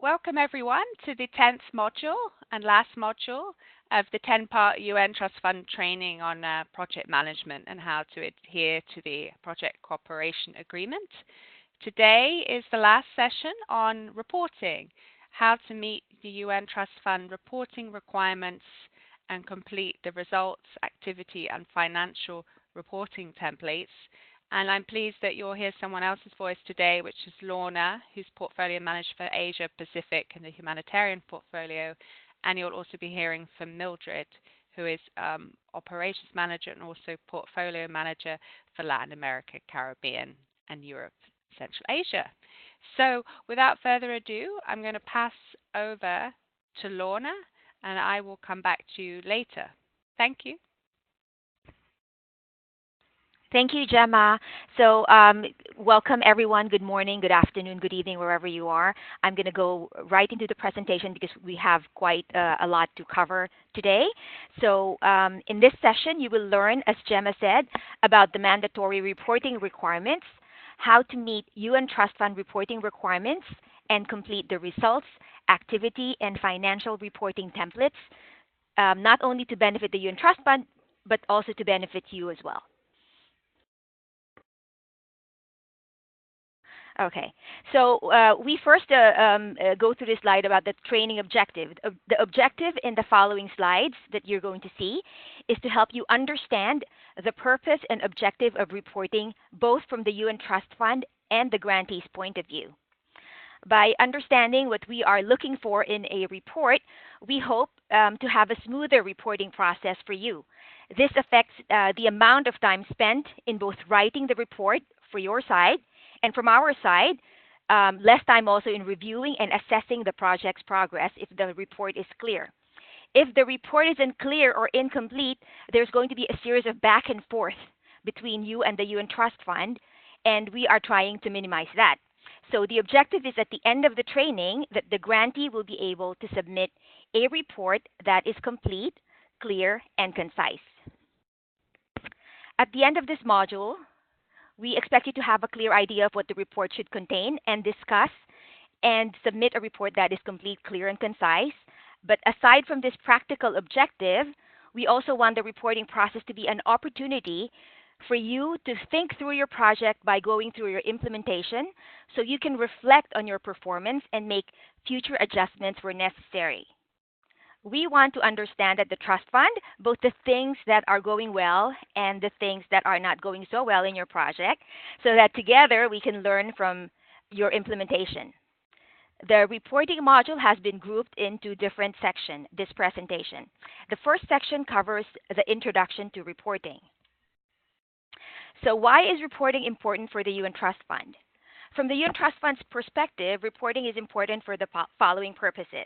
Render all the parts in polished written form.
Welcome everyone to the 10th module and last module of the 10-part UN Trust Fund training on project management and how to adhere to the Project Cooperation Agreement. Today is the last session on reporting, how to meet the UN Trust Fund reporting requirements and complete the results, activity and financial reporting templates. And I'm pleased that you'll hear someone else's voice today, which is Lorna, who's portfolio manager for Asia Pacific and the humanitarian portfolio. And you'll also be hearing from Mildred, who is operations manager and also portfolio manager for Latin America, Caribbean, and Europe, Central Asia. So without further ado, I'm going to pass over to Lorna, and I will come back to you later. Thank you. Thank you, Gemma. So welcome everyone. Good morning, good afternoon, good evening, wherever you are. I'm going to go right into the presentation because we have quite a lot to cover today. So in this session, you will learn, as Gemma said, about the mandatory reporting requirements, how to meet UN Trust Fund reporting requirements, and complete the results, activity, and financial reporting templates, not only to benefit the UN Trust Fund, but also to benefit you as well. Okay, so we first go through this slide about the training objective. The objective in the following slides that you're going to see is to help you understand the purpose and objective of reporting, both from the UN Trust Fund and the grantee's point of view. By understanding what we are looking for in a report, we hope to have a smoother reporting process for you. This affects the amount of time spent in both writing the report for your side, and from our side, less time also in reviewing and assessing the project's progress if the report is clear. If the report is unclear or incomplete, there's going to be a series of back and forth between you and the UN Trust Fund, and we are trying to minimize that. So the objective is at the end of the training that the grantee will be able to submit a report that is complete, clear, and concise. At the end of this module, we expect you to have a clear idea of what the report should contain and discuss and submit a report that is complete, clear, and concise. But aside from this practical objective, we also want the reporting process to be an opportunity for you to think through your project by going through your implementation so you can reflect on your performance and make future adjustments where necessary. We want to understand at the Trust Fund both the things that are going well and the things that are not going so well in your project so that together we can learn from your implementation. The reporting module has been grouped into different sections this presentation. The first section covers the introduction to reporting. So why is reporting important for the UN Trust Fund? From the UN Trust Fund's perspective, reporting is important for the following purposes.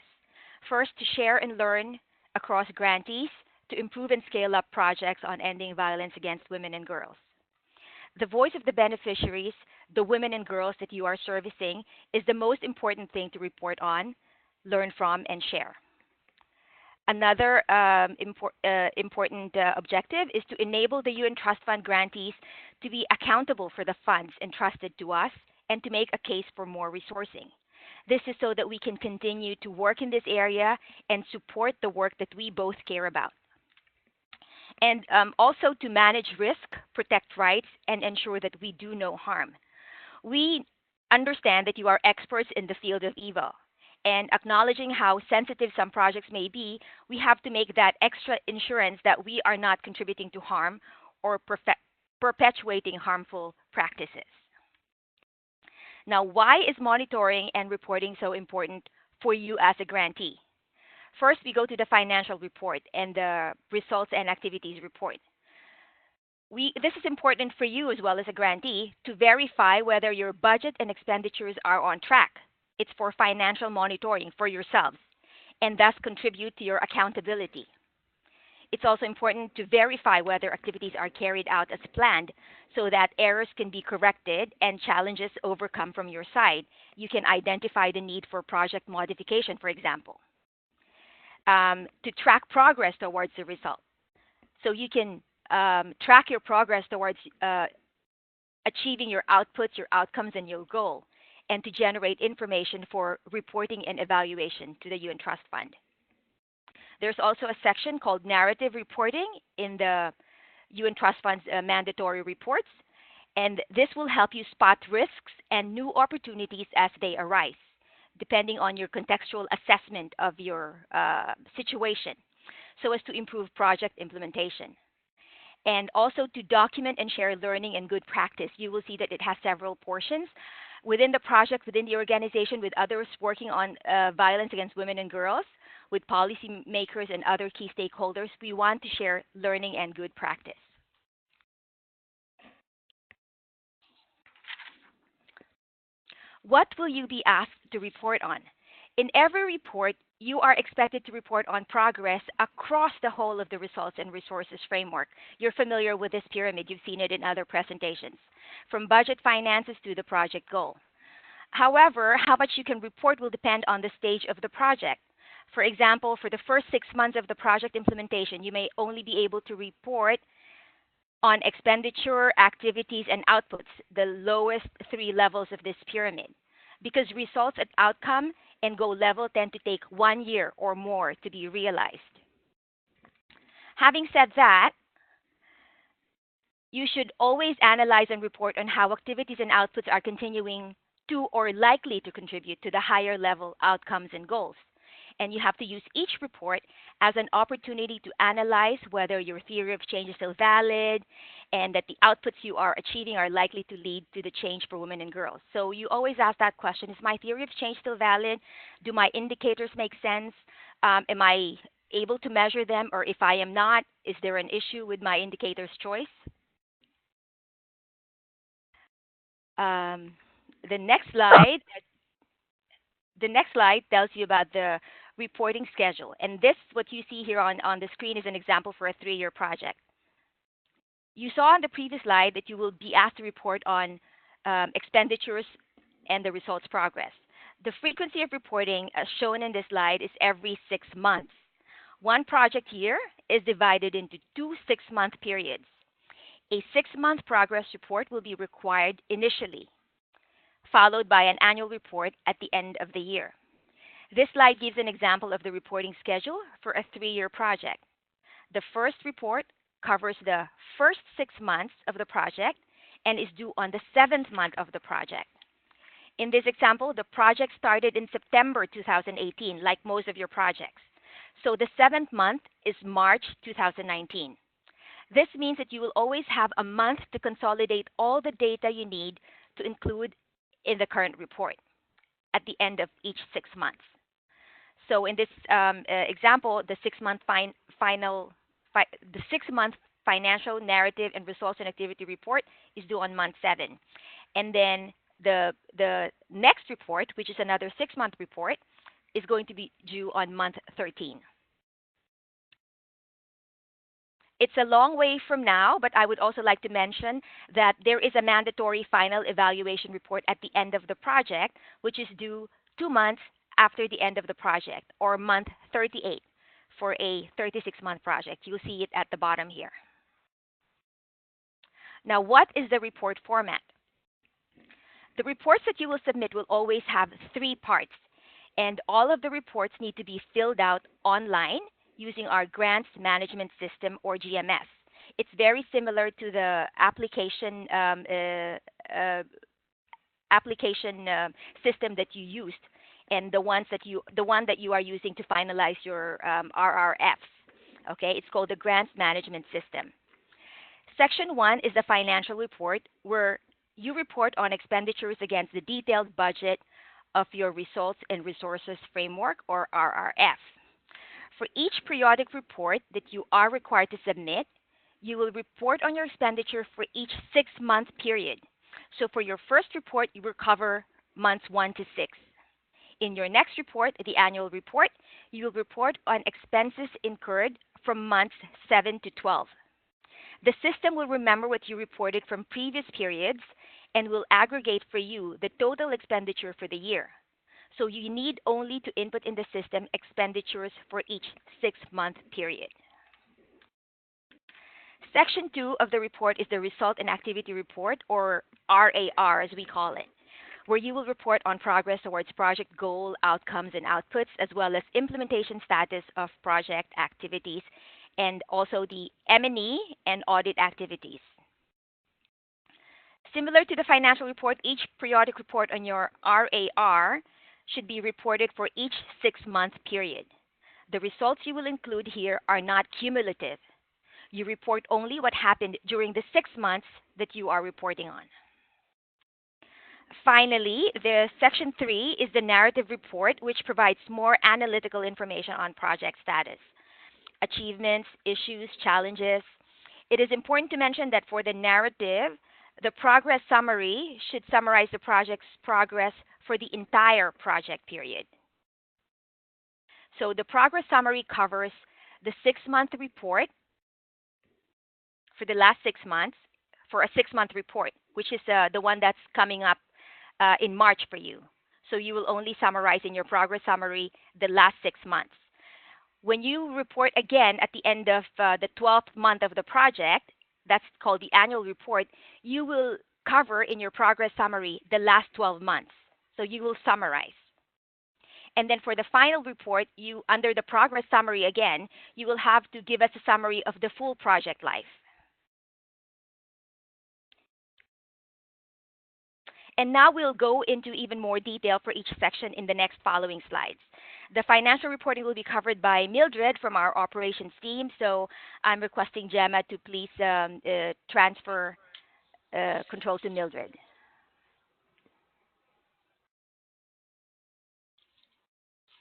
First, to share and learn across grantees to improve and scale up projects on ending violence against women and girls. The voice of the beneficiaries, the women and girls that you are servicing, is the most important thing to report on, learn from, and share. Another important objective is to enable the UN Trust Fund grantees to be accountable for the funds entrusted to us and to make a case for more resourcing. This is so that we can continue to work in this area and support the work that we both care about. And also to manage risk, protect rights, and ensure that we do no harm. We understand that you are experts in the field of EVO. And acknowledging how sensitive some projects may be, we have to make that extra insurance that we are not contributing to harm or perpetuating harmful practices. Now, why is monitoring and reporting so important for you as a grantee? First, we go to the financial report and the results and activities report. This is important for you as well as a grantee to verify whether your budget and expenditures are on track. It's for financial monitoring for yourselves and thus contribute to your accountability. It's also important to verify whether activities are carried out as planned so that errors can be corrected and challenges overcome from your side. You can identify the need for project modification, for example. To track progress towards the result. So you can track your progress towards achieving your outputs, your outcomes, and your goal. and to generate information for reporting and evaluation to the UN Trust Fund. There's also a section called narrative reporting in the UN Trust Fund's mandatory reports, and this will help you spot risks and new opportunities as they arise, depending on your contextual assessment of your situation, so as to improve project implementation. And also to document and share learning and good practice. You will see that it has several portions within the project, within the organization, with others working on violence against women and girls, with policymakers and other key stakeholders. We want to share learning and good practice. What will you be asked to report on? In every report, you are expected to report on progress across the whole of the results and resources framework. You're familiar with this pyramid. You've seen it in other presentations, from budget finances to the project goal. However, how much you can report will depend on the stage of the project. For example, for the first 6 months of the project implementation, you may only be able to report on expenditure, activities, and outputs, the lowest 3 levels of this pyramid, because results and outcome and goal level tend to take 1 year or more to be realized. Having said that, you should always analyze and report on how activities and outputs are continuing to or likely to contribute to the higher level outcomes and goals. And you have to use each report as an opportunity to analyze whether your theory of change is still valid and that the outputs you are achieving are likely to lead to the change for women and girls. So you always ask that question, is my theory of change still valid? Do my indicators make sense? Am I able to measure them? Or if I am not, is there an issue with my indicator's choice? The next slide tells you about the reporting schedule. And this, what you see here on the screen, is an example for a 3-year project. You saw on the previous slide that you will be asked to report on expenditures and the results progress. The frequency of reporting, as shown in this slide, is every 6 months. One project year is divided into 2 6-month periods. A 6-month progress report will be required initially, followed by an annual report at the end of the year. This slide gives an example of the reporting schedule for a 3-year project. The first report covers the first 6 months of the project and is due on the 7th month of the project. In this example, the project started in September 2018, like most of your projects. So the 7th month is March 2019. This means that you will always have a month to consolidate all the data you need to include in the current report at the end of each 6 months. So in this example, the 6-month financial narrative and results and activity report is due on month 7, and then the next report, which is another 6-month report, is going to be due on month 13. It's a long way from now, but I would also like to mention that there is a mandatory final evaluation report at the end of the project, which is due 2 months after the end of the project, or month 38 for a 36-month project. You'll see it at the bottom here. Now, what is the report format? The reports that you will submit will always have 3 parts, and all of the reports need to be filled out online using our grants management system, or GMS. It's very similar to the application system that you used, and the one that you are using to finalize your RRFs. Okay, it's called the grants management system. Section 1 is the financial report, where you report on expenditures against the detailed budget of your results and resources framework, or RRF. For each periodic report that you are required to submit, you will report on your expenditure for each 6-month period. So for your first report, you will cover months 1 to 6. In your next report, the annual report, you will report on expenses incurred from months 7 to 12. The system will remember what you reported from previous periods and will aggregate for you the total expenditure for the year. So you need only to input in the system expenditures for each 6-month period. Section 2 of the report is the Result and Activity Report, or RAR as we call it. where you will report on progress towards project goal, outcomes, and outputs, as well as implementation status of project activities, and also the M&E and audit activities. Similar to the financial report, each periodic report on your RAR should be reported for each 6-month period. The results you will include here are not cumulative. You report only what happened during the 6 months that you are reporting on. Finally, the Section 3 is the narrative report, which provides more analytical information on project status, achievements, issues, challenges. It is important to mention that for the narrative, the progress summary should summarize the project's progress for the entire project period. So the progress summary covers the 6-month report for the last 6 months for a 6-month report, which is the one that's coming up in March for you. So you will only summarize in your progress summary the last 6 months. When you report again at the end of the 12th month of the project, that's called the annual report, you will cover in your progress summary the last 12 months. So you will summarize. And then for the final report, under the progress summary again, you will have to give us a summary of the full project life. And now we'll go into even more detail for each section in the next following slides. The financial reporting will be covered by Mildred from our operations team, so I'm requesting Gemma to please transfer control to Mildred.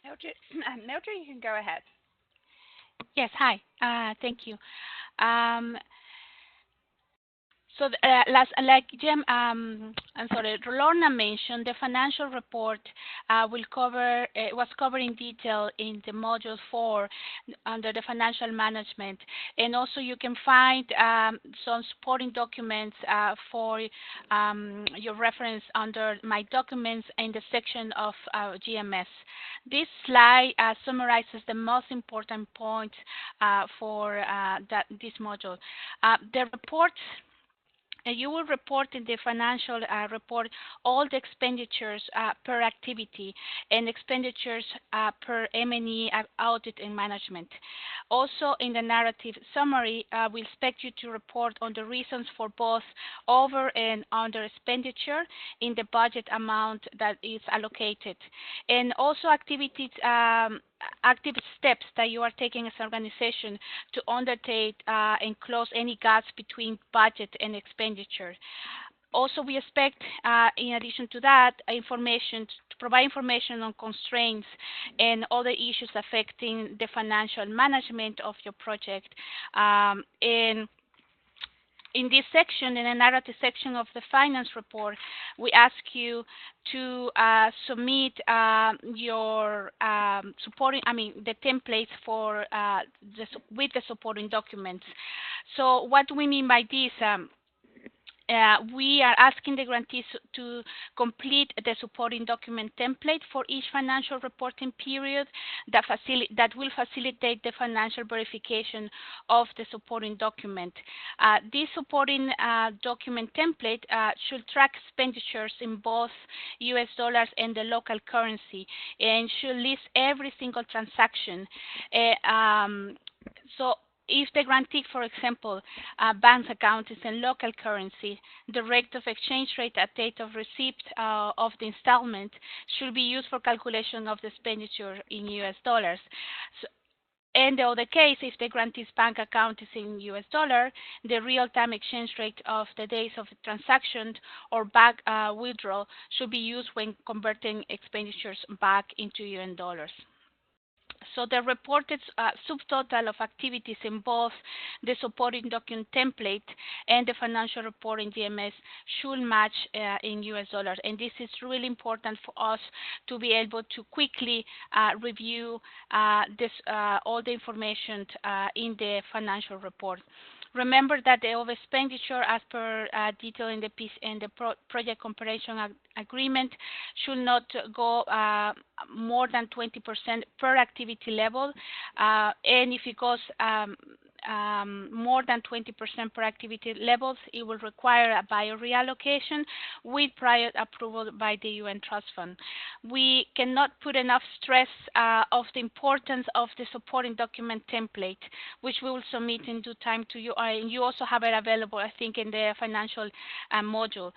Mildred, you can go ahead. Yes, hi. Thank you. So, like Lorna mentioned, the financial report was covered in detail in the module 4 under the financial management, and also you can find some supporting documents for your reference under my documents in the section of GMS. This slide summarizes the most important points for this module. The report. You will report in the financial report all the expenditures per activity and expenditures per M&E audit and management. Also, in the narrative summary, we expect you to report on the reasons for both over and under expenditure in the budget amount that is allocated, and also active steps that you are taking as an organization to undertake and close any gaps between budget and expenditure. Also, we expect, in addition to that, to provide information on constraints and other issues affecting the financial management of your project. In this section, in the narrative section of the finance report, we ask you to submit your the templates for with the supporting documents. So what do we mean by this? We are asking the grantees to complete the supporting document template for each financial reporting period that will facilitate the financial verification of the supporting document. This supporting document template should track expenditures in both US dollars and the local currency, and should list every single transaction. So if the grantee, for example, bank account is in local currency, the rate of exchange rate at date of receipt of the installment should be used for calculation of the expenditure in US dollars. So, in the other case, if the grantee's bank account is in US dollar, the real-time exchange rate of the days of the transaction or back withdrawal should be used when converting expenditures back into US dollars. So the reported subtotal of activities in both the supporting document template and the financial report in GMS should match in US dollars. And this is really important for us to be able to quickly review all the information in the financial report. Remember that the over expenditure, as per detail in the project comparison agreement, should not go more than 20% per activity level, and if it goes more than 20% per activity levels, it will require a bio reallocation with prior approval by the UN Trust Fund. We cannot put enough stress of the importance of the supporting document template, which we will submit in due time to you. And you also have it available, I think, in the financial module.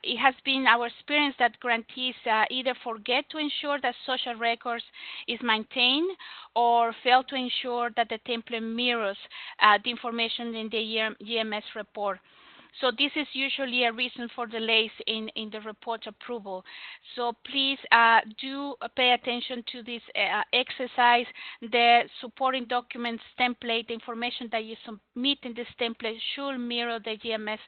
It has been our experience that grantees either forget to ensure that social records is maintained or fail to ensure that the template mirrors the information in the GMS report. So this is usually a reason for delays in the report approval. So please do pay attention to this exercise. The supporting documents template, the information that you submit in this template should mirror the GMS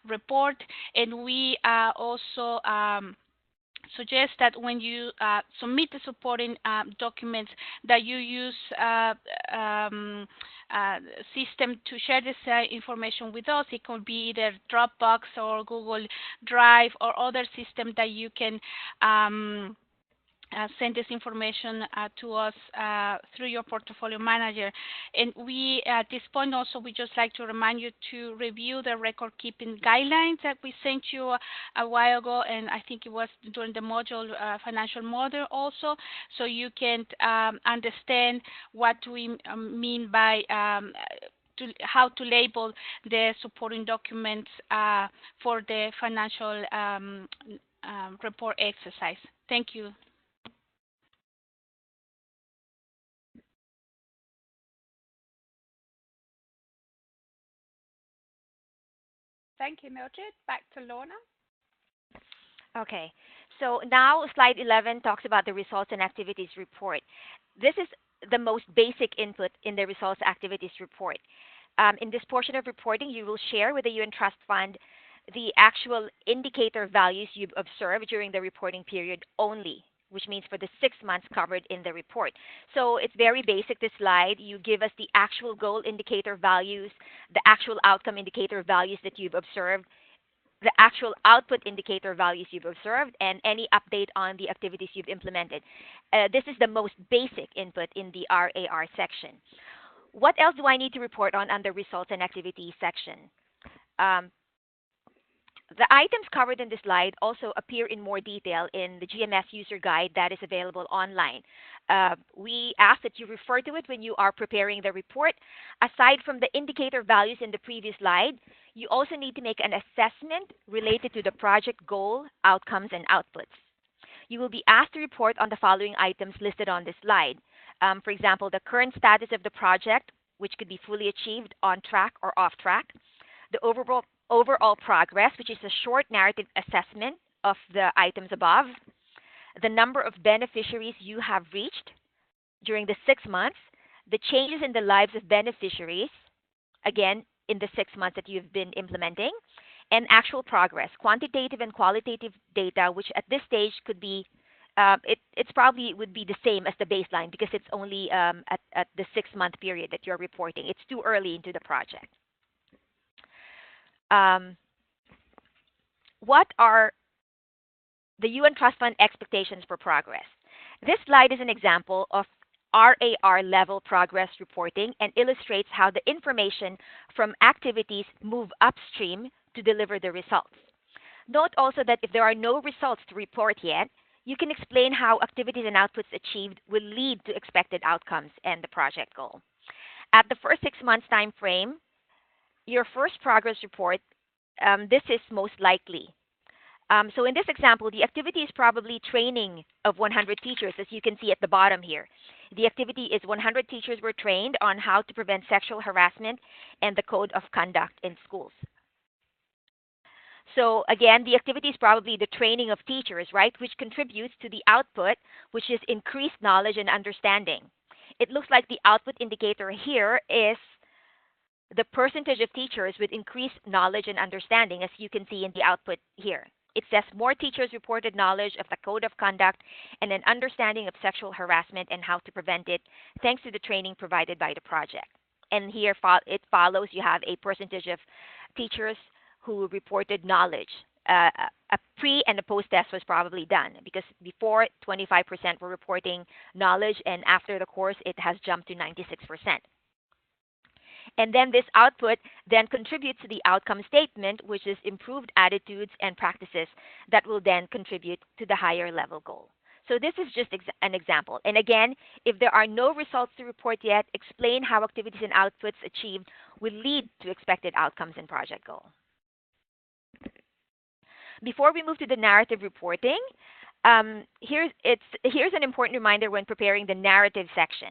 report. And we also suggest that when you submit the supporting documents, that you use system to share this information with us. It could be either Dropbox or Google Drive or other system that you can send this information to us through your portfolio manager. And we, at this point also, we just like to remind you to review the record keeping guidelines that we sent you a while ago, and I think it was during the module, financial model also, so you can understand what we mean by how to label the supporting documents for the financial report exercise. Thank you. Thank you, Mildred. Back to Lorna. Okay, so now slide 11 talks about the results and activities report. This is the most basic input in the results activities report. In this portion of reporting, you will share with the UN Trust Fund the actual indicator values you've observed during the reporting period only, which means for the 6 months covered in the report. So it's very basic, this slide. You give us the actual goal indicator values, the actual outcome indicator values that you've observed, the actual output indicator values you've observed, and any update on the activities you've implemented. This is the most basic input in the RAR section. What else do I need to report on under results and activities section? The items covered in this slide also appear in more detail in the GMS user guide that is available online. We ask that you refer to it when you are preparing the report. Aside from the indicator values in the previous slide, you also need to make an assessment related to the project goal, outcomes, and outputs. You will be asked to report on the following items listed on this slide. For example, the current status of the project, which could be fully achieved, on track or off track. The overall progress, which is a short narrative assessment of the items above. The number of beneficiaries you have reached during the 6 months. The changes in the lives of beneficiaries, again, in the 6 months that you've been implementing. And actual progress, quantitative and qualitative data, which at this stage could be, it's probably would be the same as the baseline because it's only at the 6-month period that you're reporting. It's too early into the project. What are the UN Trust Fund expectations for progress? This slide is an example of RAR level progress reporting and illustrates how the information from activities move upstream to deliver the results. Note also that if there are no results to report yet, you can explain how activities and outputs achieved will lead to expected outcomes and the project goal. At the first 6 months time frame, your first progress report, this is most likely. So in this example, the activity is probably training of 100 teachers, as you can see at the bottom here. The activity is 100 teachers were trained on how to prevent sexual harassment and the code of conduct in schools. So again, the activity is probably the training of teachers, right, which contributes to the output, which is increased knowledge and understanding. It looks like the output indicator here is the percentage of teachers with increased knowledge and understanding, as you can see in the output here. It says more teachers reported knowledge of the code of conduct and an understanding of sexual harassment and how to prevent it, thanks to the training provided by the project. And here it follows, you have a percentage of teachers who reported knowledge. A pre and a post test was probably done because before 25% were reporting knowledge, and after the course it has jumped to 96%. And then this output then contributes to the outcome statement, which is improved attitudes and practices that will then contribute to the higher level goal. So this is just an example. And again, if there are no results to report yet, explain how activities and outputs achieved will lead to expected outcomes in project goal. Before we move to the narrative reporting, here's an important reminder when preparing the narrative section.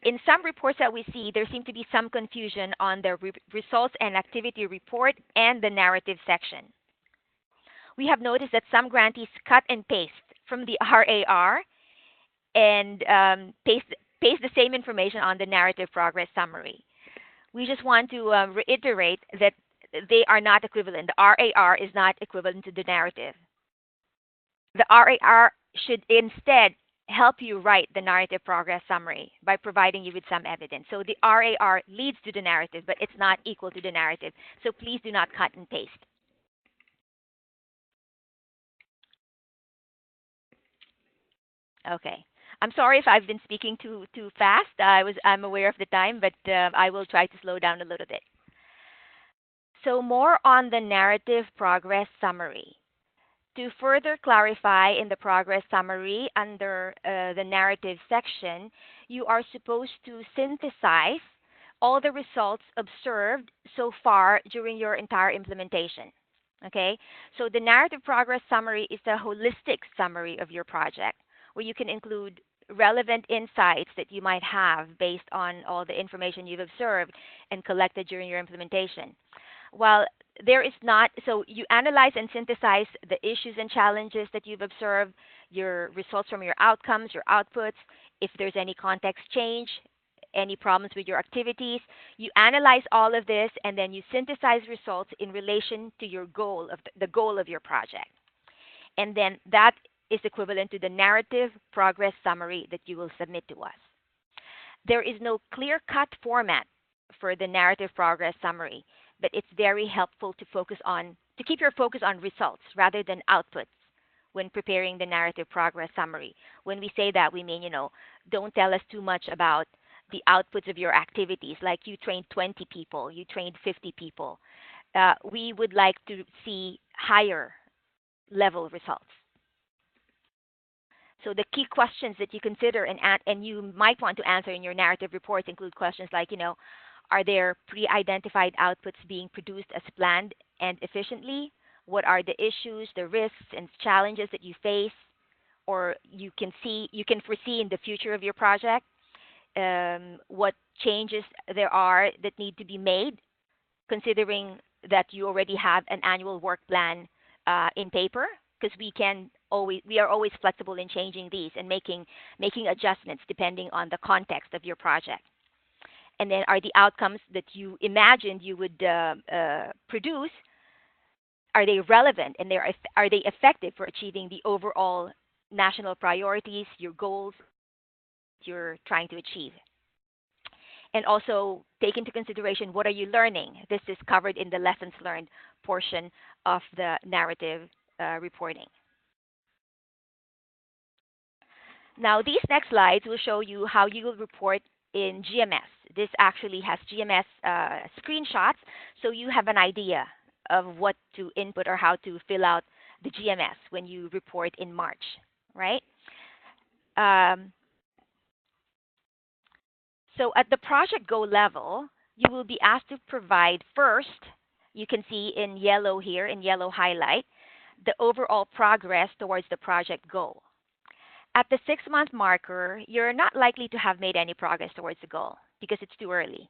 In some reports that we see, there seems to be some confusion on the results and activity report and the narrative section. We have noticed that some grantees cut and paste from the RAR and paste the same information on the narrative progress summary. We just want to reiterate that they are not equivalent. The RAR is not equivalent to the narrative. The RAR should instead help you write the narrative progress summary by providing you with some evidence. So the RAR leads to the narrative, but it's not equal to the narrative. So please do not cut and paste. Okay. I'm sorry if I've been speaking too fast. I'm aware of the time, but I will try to slow down a little bit. So more on the narrative progress summary. To further clarify in the progress summary under the narrative section, you are supposed to synthesize all the results observed so far during your entire implementation. Okay? So the narrative progress summary is a holistic summary of your project where you can include relevant insights that you might have based on all the information you've observed and collected during your implementation. While there is not, so you analyze and synthesize the issues and challenges that you've observed, your results from your outcomes, your outputs, if there's any context change, any problems with your activities. You analyze all of this and then you synthesize results in relation to your goal of the goal of your project. And then that is equivalent to the narrative progress summary that you will submit to us. There is no clear-cut format for the narrative progress summary, but it's very helpful to keep your focus on results rather than outputs when preparing the narrative progress summary. When we say that, we mean, don't tell us too much about the outputs of your activities, like you trained 20 people, you trained 50 people. We would like to see higher level results. So the key questions that you consider and you might want to answer in your narrative reports include questions like, are there pre-identified outputs being produced as planned and efficiently? What are the issues, the risks, and challenges that you face or you can foresee in the future of your project? What changes there are that need to be made, considering that you already have an annual work plan in paper, because we are always flexible in changing these and making adjustments depending on the context of your project. And then are the outcomes that you imagined you would produce, are they relevant and are they effective for achieving the overall national priorities, your goals you're trying to achieve? And also take into consideration, what are you learning? This is covered in the lessons learned portion of the narrative reporting. Now, these next slides will show you how you will report in GMS. This actually has GMS screenshots, so you have an idea of what to input or how to fill out the GMS when you report in March, right? So at the project goal level, you will be asked to provide first, you can see in yellow here, in yellow highlight, the overall progress towards the project goal. At the 6-month marker, you're not likely to have made any progress towards the goal because it's too early.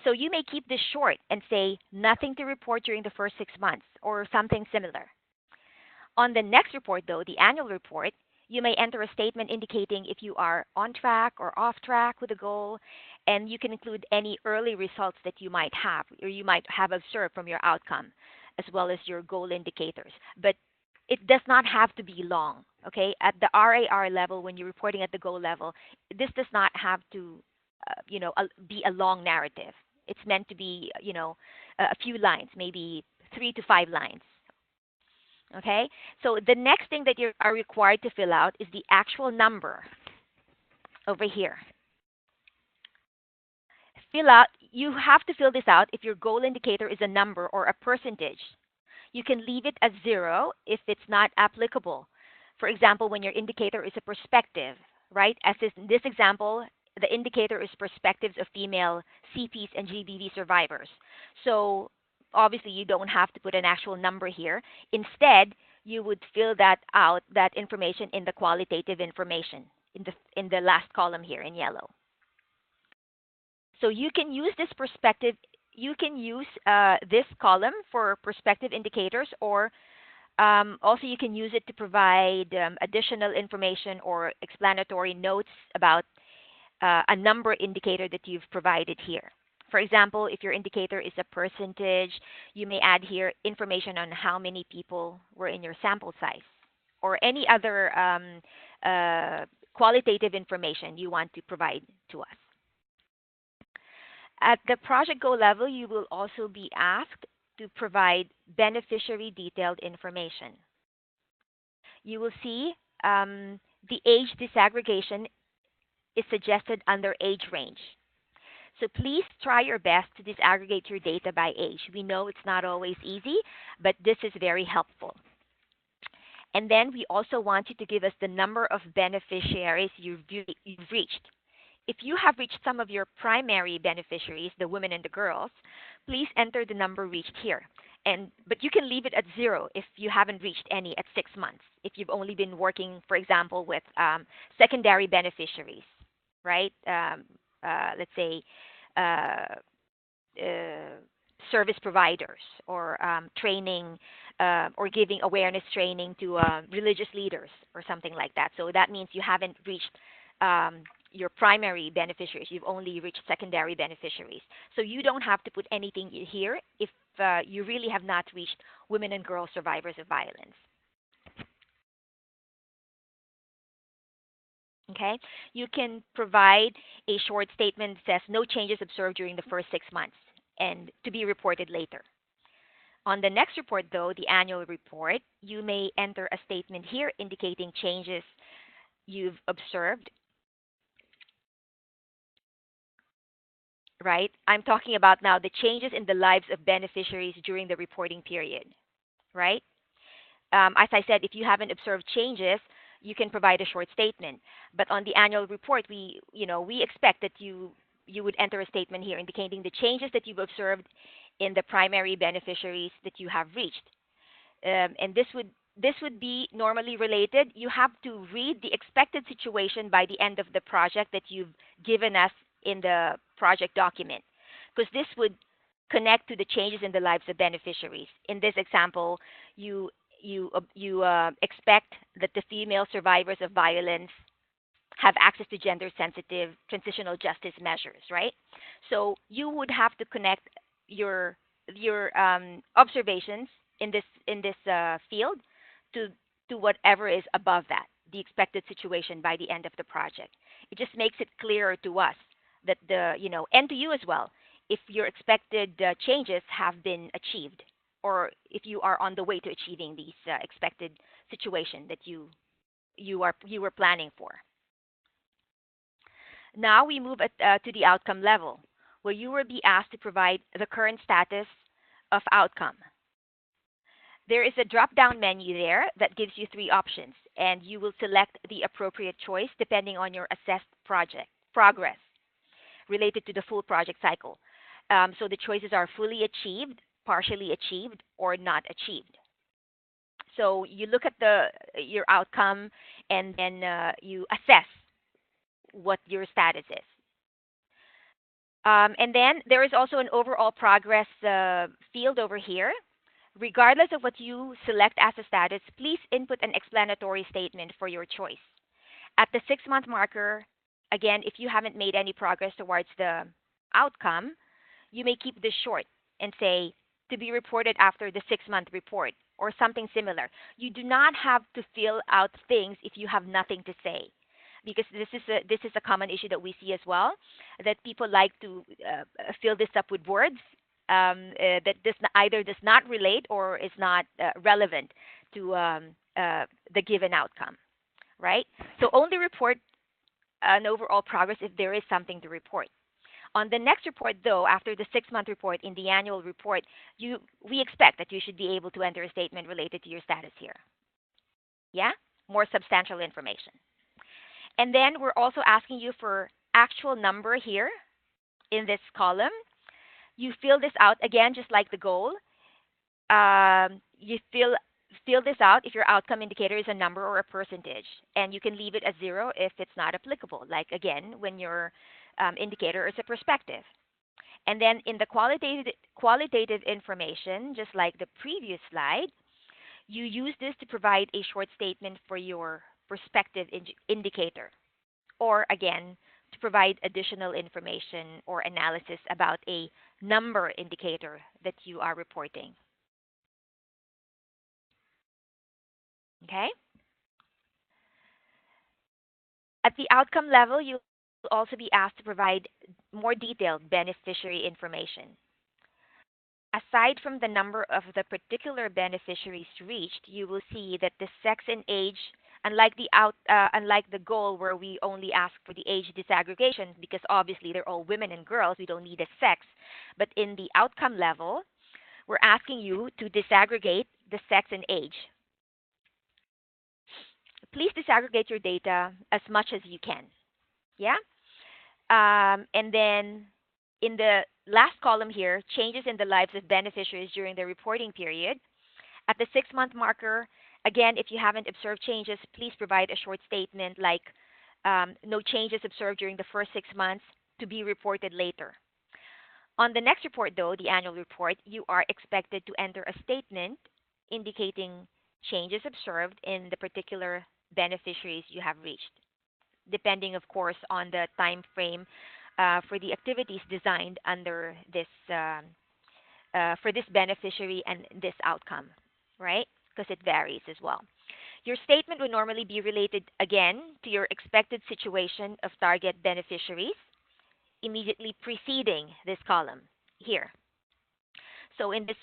So you may keep this short and say nothing to report during the first 6 months or something similar. On the next report, though, the annual report, you may enter a statement indicating if you are on track or off track with the goal, and you can include any early results that you might have or you might have observed from your outcome, as well as your goal indicators. But it does not have to be long, okay? At the RAR level, when you're reporting at the goal level, this does not have to, be a long narrative. It's meant to be, a few lines, maybe 3 to 5 lines. Okay? So the next thing that you are required to fill out is the actual number over here. You have to fill this out if your goal indicator is a number or a percentage. You can leave it as 0 if it's not applicable. For example, when your indicator is a perspective, right? As in this example, the indicator is perspectives of female CPs and GBV survivors. So obviously you don't have to put an actual number here. Instead, you would fill that out, that information in the qualitative information in the last column here in yellow. So you can use this perspective, you can use this column for perspective indicators, or also you can use it to provide additional information or explanatory notes about a number indicator that you've provided here. For example, if your indicator is a percentage, you may add here information on how many people were in your sample size, or any other qualitative information you want to provide to us. At the project goal level, you will also be asked to provide beneficiary detailed information. You will see the age disaggregation is suggested under age range. So please try your best to disaggregate your data by age. We know it's not always easy, but this is very helpful. And then we also want you to give us the number of beneficiaries you've reached. If you have reached some of your primary beneficiaries, the women and the girls, please enter the number reached here. But you can leave it at 0 if you haven't reached any at 6 months. If you've only been working, for example, with secondary beneficiaries, right? Let's say service providers, or training or giving awareness training to religious leaders or something like that. So that means you haven't reached your primary beneficiaries. You've only reached secondary beneficiaries. So you don't have to put anything here if you really have not reached women and girl survivors of violence. Okay? You can provide a short statement that says no changes observed during the first 6 months and to be reported later. On the next report, though, the annual report, you may enter a statement here indicating changes you've observed. Right? I'm talking about now the changes in the lives of beneficiaries during the reporting period. Right? As I said, if you haven't observed changes, you can provide a short statement. But on the annual report, we expect that you would enter a statement here indicating the changes that you've observed in the primary beneficiaries that you have reached. And this would be normally related. You have to read the expected situation by the end of the project that you've given us in the project document, because this would connect to the changes in the lives of beneficiaries. In this example, you expect that the female survivors of violence have access to gender-sensitive transitional justice measures, right? So you would have to connect your observations in this field to whatever is above that, the expected situation by the end of the project. It just makes it clearer to us that and to you as well, if your expected changes have been achieved, or if you are on the way to achieving these expected situation that you were planning for. Now we move to the outcome level, where you will be asked to provide the current status of outcome. There is a drop-down menu there that gives you 3 options, and you will select the appropriate choice depending on your assessed project progress related to the full project cycle. So the choices are fully achieved, partially achieved, or not achieved. So you look at your outcome, and then you assess what your status is. And then there is also an overall progress field over here. Regardless of what you select as a status, please input an explanatory statement for your choice. At the 6-month marker, again, if you haven't made any progress towards the outcome, you may keep this short and say, to be reported after the 6-month report, or something similar. You do not have to fill out things if you have nothing to say, because this is a common issue that we see as well, that people like to fill this up with words that either does not relate or is not relevant to the given outcome, right? So only report an overall progress if there is something to report. On the next report, though, after the 6-month report in the annual report, we expect that you should be able to enter a statement related to your status here. Yeah? More substantial information. And then we're also asking you for actual number here in this column. You fill this out again, just like the goal. You fill this out if your outcome indicator is a number or a percentage, and you can leave it as 0 if it's not applicable. Like again, when your indicator is a perspective. And then in the qualitative information, just like the previous slide, you use this to provide a short statement for your perspective indicator, or again, to provide additional information or analysis about a number indicator that you are reporting. Okay? At the outcome level, you'll also be asked to provide more detailed beneficiary information. Aside from the number of the particular beneficiaries reached, you will see that the sex and age, unlike the goal where we only ask for the age disaggregation, because obviously they're all women and girls, we don't need a sex. But in the outcome level, we're asking you to disaggregate the sex and age. Please disaggregate your data as much as you can. Yeah? And then in the last column here, changes in the lives of beneficiaries during the reporting period. At the 6-month marker, again, if you haven't observed changes, please provide a short statement like no changes observed during the first 6 months to be reported later. On the next report, though, the annual report, you are expected to enter a statement indicating changes observed in the particular beneficiaries you have reached, depending, of course, on the time frame for the activities designed under this for this beneficiary and this outcome, right? Because it varies as well. Your statement would normally be related again to your expected situation of target beneficiaries immediately preceding this column here. So in this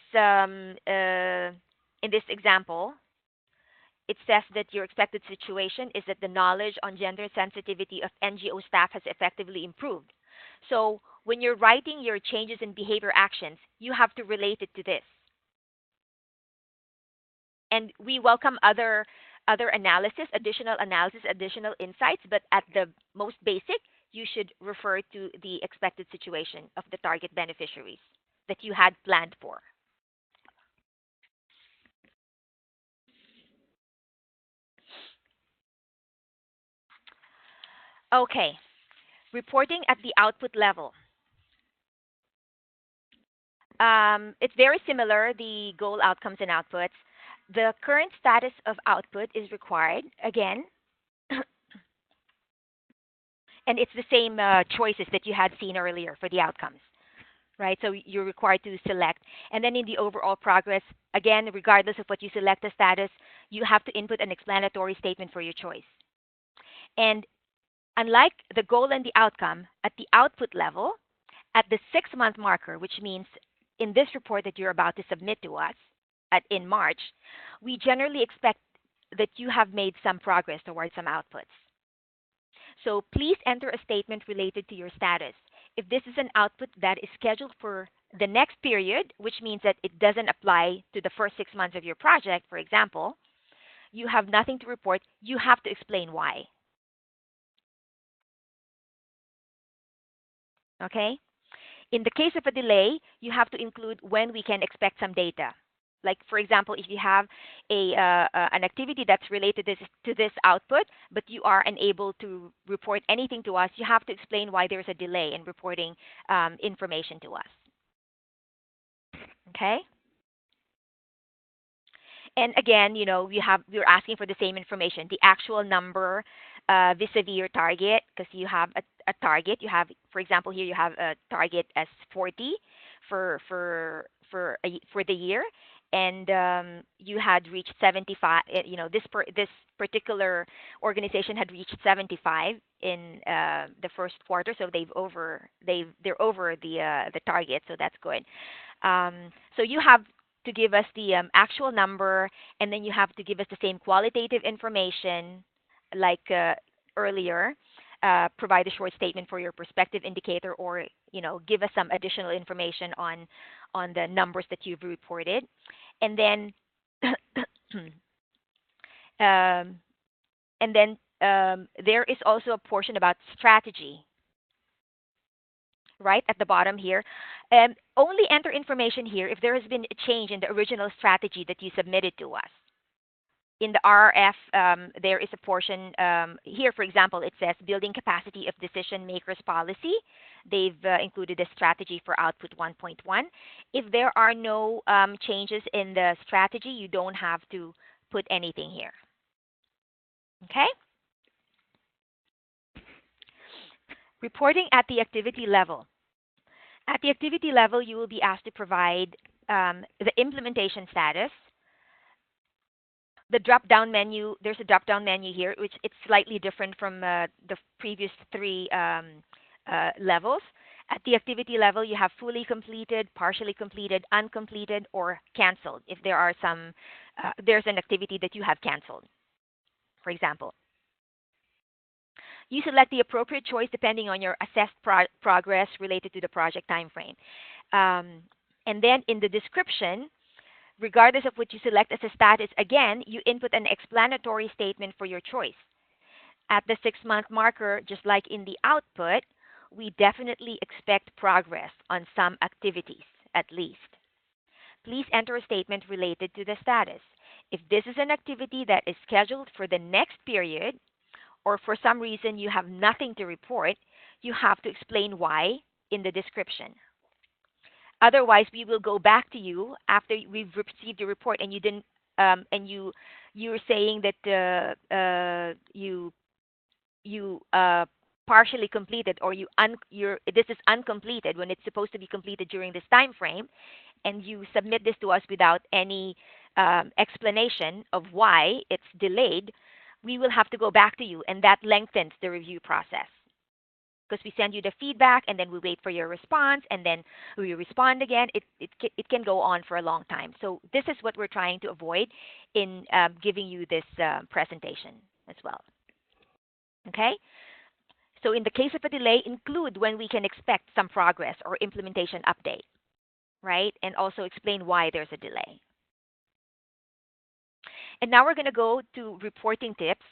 example, it says that your expected situation is that the knowledge on gender sensitivity of NGO staff has effectively improved. So when you're writing your changes in behavior actions, you have to relate it to this. And we welcome other analysis, additional insights, but at the most basic, you should refer to the expected situation of the target beneficiaries that you had planned for. Okay, reporting at the output level. It's very similar, the goal, outcomes, and outputs. The current status of output is required, again, and it's the same choices that you had seen earlier for the outcomes, right? So you're required to select. And then in the overall progress, again, regardless of what you select as status, you have to input an explanatory statement for your choice. And unlike the goal and the outcome, at the output level, at the 6-month marker, which means in this report that you're about to submit to us in March, we generally expect that you have made some progress towards some outputs. So please enter a statement related to your status. If this is an output that is scheduled for the next period, which means that it doesn't apply to the first 6 months of your project, for example, you have nothing to report. You have to explain why. Okay? In the case of a delay, you have to include when we can expect some data. Like, for example, if you have an activity that's related to this output, but you are unable to report anything to us, you have to explain why there's a delay in reporting information to us. Okay? And again, we're asking for the same information, the actual number vis-a-vis your target, because you have a target. You have, for example, here you have a target as 40 for the year, and you had reached 75. This particular organization had reached 75 in the first quarter, so they're over the target, so that's good. So you have to give us the actual number, and then you have to give us the same qualitative information like earlier, provide a short statement for your perspective indicator, or give us some additional information on the numbers that you've reported. And then um, there is also a portion about strategy right at the bottom here. Only enter information here if there has been a change in the original strategy that you submitted to us. In the RRF, there is a portion here, for example, it says building capacity of decision makers policy. They've included a strategy for output 1.1. If there are no changes in the strategy, you don't have to put anything here. Okay? Reporting at the activity level. At the activity level, you will be asked to provide the implementation status. The drop-down menu, there's a drop-down menu here, which it's slightly different from the previous three levels. At the activity level, you have fully completed, partially completed, uncompleted, or canceled. If there are there's an activity that you have canceled, for example. You select the appropriate choice depending on your assessed progress related to the project time frame. And then in the description, regardless of what you select as a status, again, you input an explanatory statement for your choice. At the 6-month marker, just like in the output, we definitely expect progress on some activities, at least. Please enter a statement related to the status. If this is an activity that is scheduled for the next period, or for some reason you have nothing to report, you have to explain why in the description. Otherwise, we will go back to you after we've received your report and you didn't, and you're saying that you partially completed, or this is uncompleted when it's supposed to be completed during this time frame, and you submit this to us without any explanation of why it's delayed. We will have to go back to you, and that lengthens the review process. Because we send you the feedback, and then we wait for your response, and then we respond again. It can go on for a long time. So this is what we're trying to avoid in giving you this presentation as well. Okay? So in the case of a delay, include when we can expect some progress or implementation update, right? And also explain why there's a delay. And now we're going to go to reporting tips.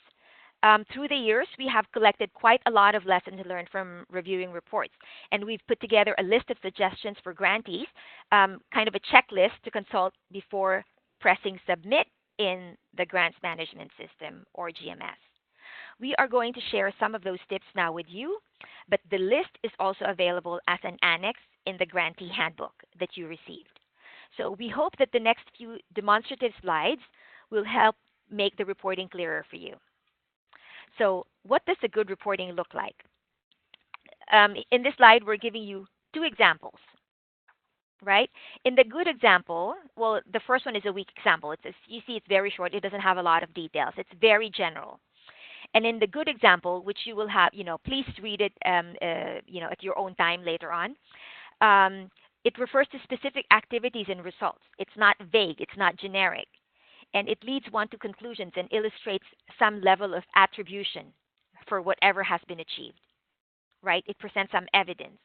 Through the years, we have collected quite a lot of lessons learned from reviewing reports. And we've put together a list of suggestions for grantees, kind of a checklist to consult before pressing submit in the Grants Management System, or GMS. We are going to share some of those tips now with you, but the list is also available as an annex in the grantee handbook that you received. So we hope that the next few demonstrative slides will help make the reporting clearer for you. So what does a good reporting look like? In this slide, we're giving you 2 examples, right? In the good example, well, the first one is a weak example. You see it's very short. It doesn't have a lot of details. It's very general. And in the good example, which you will have, please read it, at your own time later on. It refers to specific activities and results. It's not vague. It's not generic. And it leads one to conclusions and illustrates some level of attribution for whatever has been achieved, right? It presents some evidence.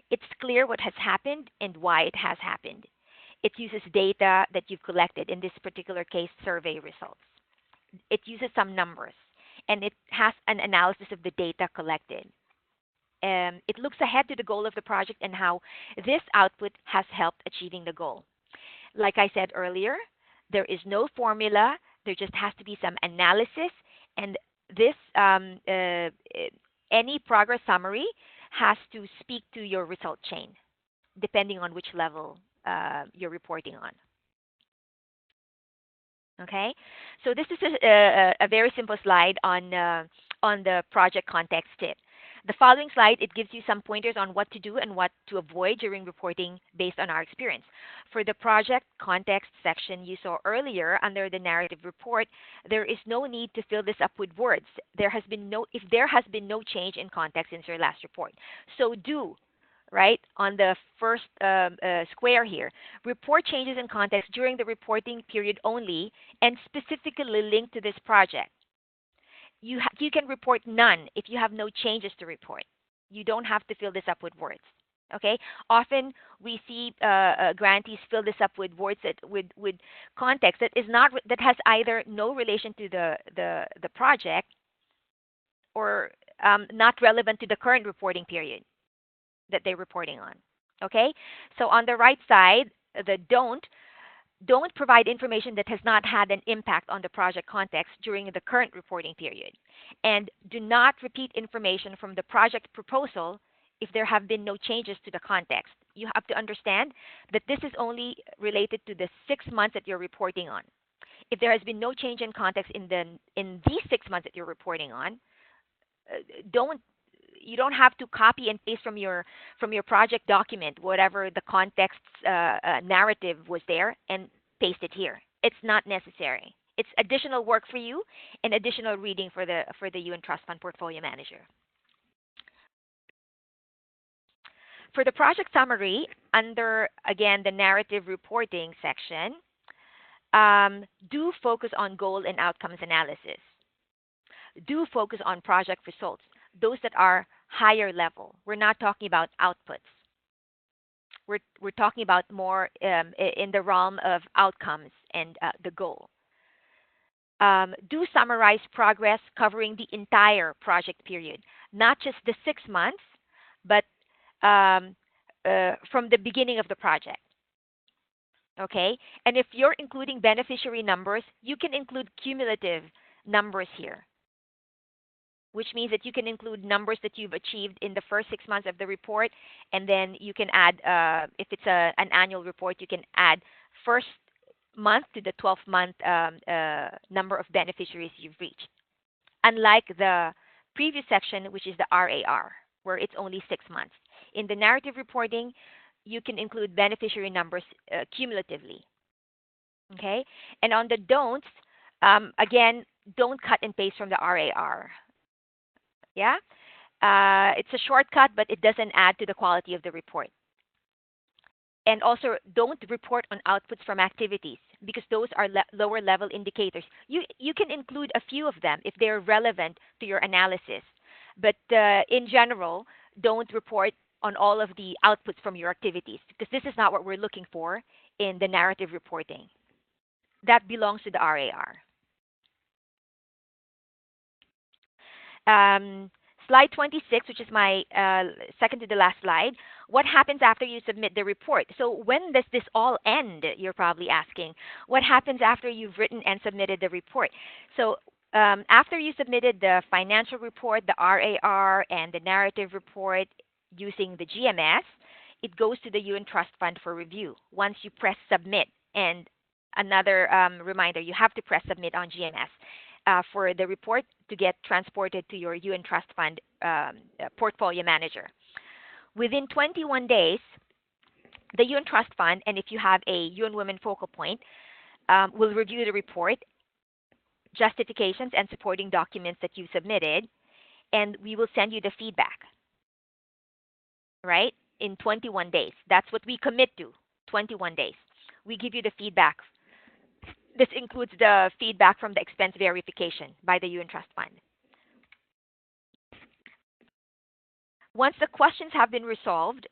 It's clear what has happened and why it has happened. It uses data that you've collected, in this particular case, survey results. It uses some numbers, and it has an analysis of the data collected. It looks ahead to the goal of the project and how this output has helped achieving the goal. Like I said earlier, there is no formula. There just has to be some analysis, and this any progress summary has to speak to your result chain, depending on which level you're reporting on. Okay, so this is a very simple slide on the project context tip. The following slide, it gives you some pointers on what to do and what to avoid during reporting based on our experience. For the project context section you saw earlier under the narrative report, there is no need to fill this up with words. If there has been no change in context since your last report. So do, right, on the first square here, report changes in context during the reporting period only and specifically linked to this project. you can report none if you have no changes to report. You don't have to fill this up with words. Okay. Often we see grantees fill this up with words that with context that is not that has either no relation to the project or not relevant to the current reporting period that they're reporting on. Okay. So on the right side, the don't provide information that has not had an impact on the project context during the current reporting period. And do not repeat information from the project proposal if there have been no changes to the context. You have to understand that this is only related to the 6 months that you're reporting on. If there has been no change in context in these 6 months that you're reporting on, don't you don't have to copy and paste from your project document whatever the context narrative was there and paste it here. It's not necessary. It's additional work for you and additional reading for the UN Trust Fund portfolio manager. For the project summary, under again the narrative reporting section, do focus on goal and outcomes analysis. Do focus on project results, those that are higher level. We're not talking about outputs. We're talking about more in the realm of outcomes and the goal. Do summarize progress covering the entire project period, not just the 6 months, but from the beginning of the project. Okay? And if you're including beneficiary numbers, you can include cumulative numbers here, which means that you can include numbers that you've achieved in the first 6 months of the report, and then you can add, if it's an annual report, you can add first month to the 12-month number of beneficiaries you've reached. Unlike the previous section, which is the RAR, where it's only 6 months. In the narrative reporting, you can include beneficiary numbers cumulatively. Okay? And on the don'ts, again, don't cut and paste from the RAR. Yeah? It's a shortcut, but it doesn't add to the quality of the report. And also, don't report on outputs from activities because those are lower level indicators. You can include a few of them if they're relevant to your analysis. But in general, don't report on all of the outputs from your activities because this is not what we're looking for in the narrative reporting. That belongs to the RAR. Slide 26, which is my second to the last slide. What happens after you submit the report? So when does this all end? You're probably asking. What happens after you've written and submitted the report? So after you submitted the financial report, the RAR, and the narrative report using the GMS, it goes to the UN Trust Fund for review once you press submit. And another reminder, you have to press submit on GMS for the report to get transported to your UN Trust Fund portfolio manager. Within 21 days, the UN Trust Fund, and if you have a UN Women focal point, will review the report, justifications, and supporting documents that you submitted, and we will send you the feedback, right, in 21 days. That's what we commit to, 21 days. We give you the feedback. This includes the feedback from the expense verification by the UN Trust Fund. Once the questions have been resolved,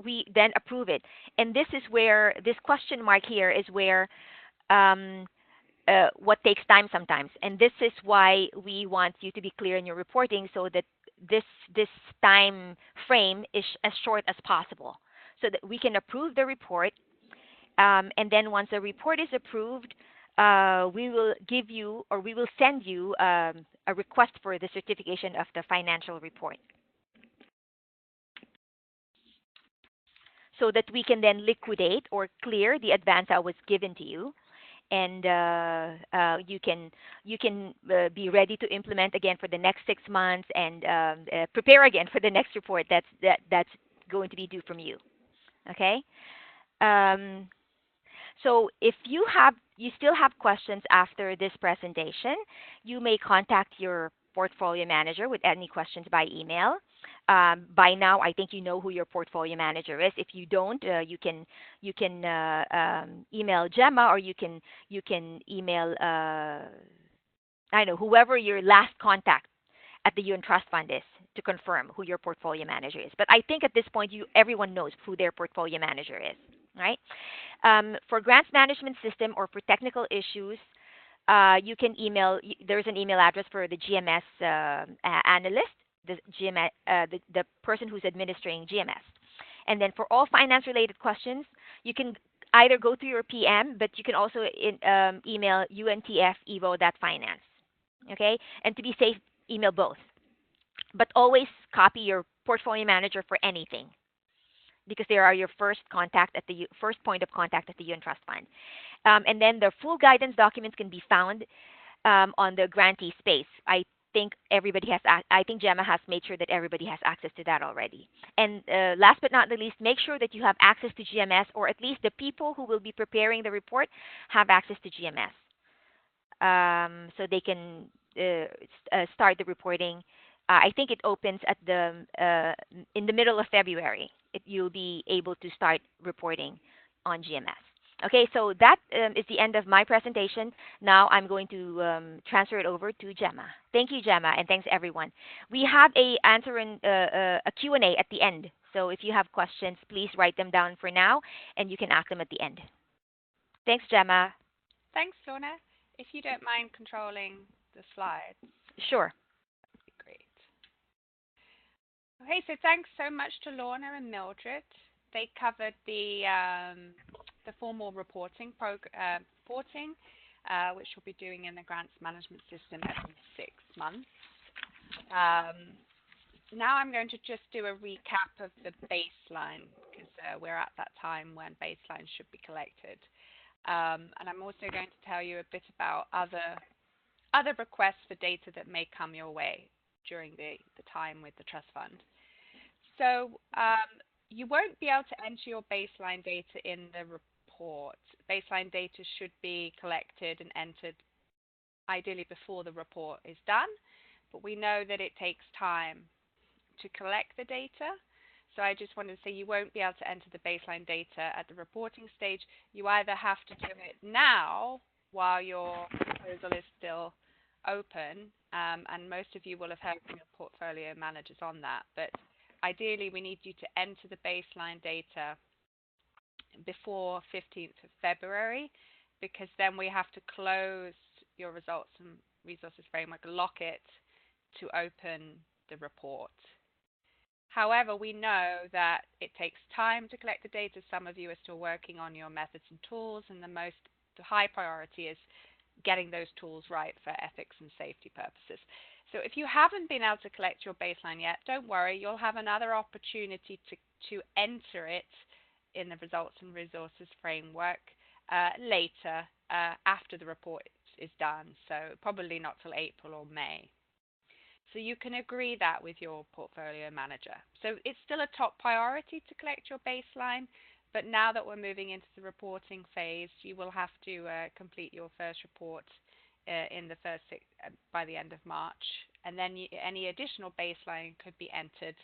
we then approve it. And this is where, this question mark here is where what takes time sometimes. And this is why we want you to be clear in your reporting so that this time frame is as short as possible so that we can approve the report. And then once the report is approved, we will give you, or we will send you a request for the certification of the financial report so that we can then liquidate or clear the advance that was given to you, and you can be ready to implement again for the next 6 months and prepare again for the next report that's going to be due from you. Okay. So if you still have questions after this presentation, you may contact your portfolio manager with any questions by email. By now, I think you know who your portfolio manager is. If you don't, you can email Gemma, or you can email I know, whoever your last contact at the UN Trust Fund is to confirm who your portfolio manager is. But I think at this point, everyone knows who their portfolio manager is, right? For grants management system or for technical issues, you can email. There's an email address for the GMS analyst, the person who's administering GMS. And then for all finance-related questions, you can either go through your PM, but you can also email UNTF.evo.finance. Okay, and to be safe, email both. But always copy your portfolio manager for anything, because they are your first contact at the first point of contact at the UN Trust Fund. And then the full guidance documents can be found on the grantee space. I think everybody has. I think Gemma has made sure that everybody has access to that already. And last but not the least, make sure that you have access to GMS, or at least the people who will be preparing the report have access to GMS, so they can start the reporting. I think it opens at in the middle of February. You'll be able to start reporting on GMS. Okay, so that is the end of my presentation. Now I'm going to transfer it over to Gemma. Thank you, Gemma, and thanks everyone. We have a Q&A at the end. So if you have questions, please write them down for now, and you can ask them at the end. Thanks, Gemma. Thanks, Lorna. If you don't mind controlling the slides. Sure. That'd be great. Okay, so thanks so much to Lorna and Mildred. They covered the formal reporting, which we'll be doing in the grants management system every 6 months. Now I'm going to just do a recap of the baseline, because we're at that time when baselines should be collected. And I'm also going to tell you a bit about other requests for data that may come your way during the time with the trust fund. So you won't be able to enter your baseline data in the report. Baseline data should be collected and entered ideally before the report is done, but we know that it takes time to collect the data. So I just wanted to say you won't be able to enter the baseline data at the reporting stage. You either have to do it now while your proposal is still open, and most of you will have heard from your portfolio managers on that, but ideally we need you to enter the baseline data before 15th of February, because then we have to close your results and resources framework, lock it to open the report. However, we know that it takes time to collect the data. Some of you are still working on your methods and tools, and the high priority is getting those tools right for ethics and safety purposes. So if you haven't been able to collect your baseline yet, don't worry, you'll have another opportunity to enter it in the results and resources framework later, after the report is done, so probably not till April or May. So you can agree that with your portfolio manager. So it's still a top priority to collect your baseline, but now that we're moving into the reporting phase, you will have to complete your first report by the end of March, and then any additional baseline could be entered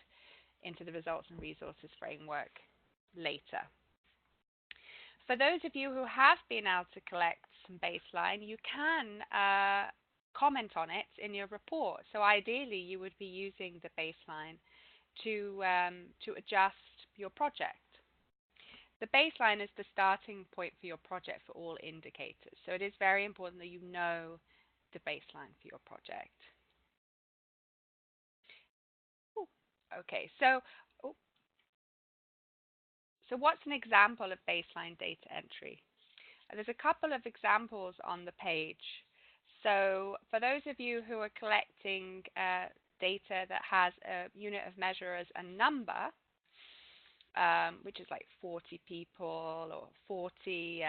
into the results and resources framework later. For those of you who have been able to collect some baseline, you can comment on it in your report. So ideally, you would be using the baseline to adjust your project. The baseline is the starting point for your project for all indicators. So it is very important that you know the baseline for your project. Ooh, okay, so what's an example of baseline data entry? There's a couple of examples on the page. So for those of you who are collecting data that has a unit of measure as a number, which is like 40 people or 40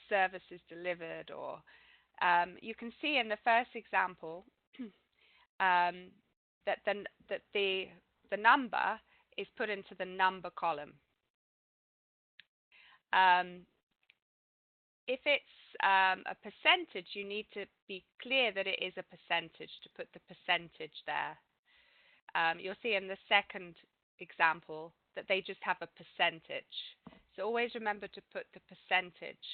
services delivered, or you can see in the first example that the number is put into the number column. If it's a percentage, you need to be clear that it is a percentage to put the percentage there. You'll see in the second example that they just have a percentage. So always remember to put the percentage.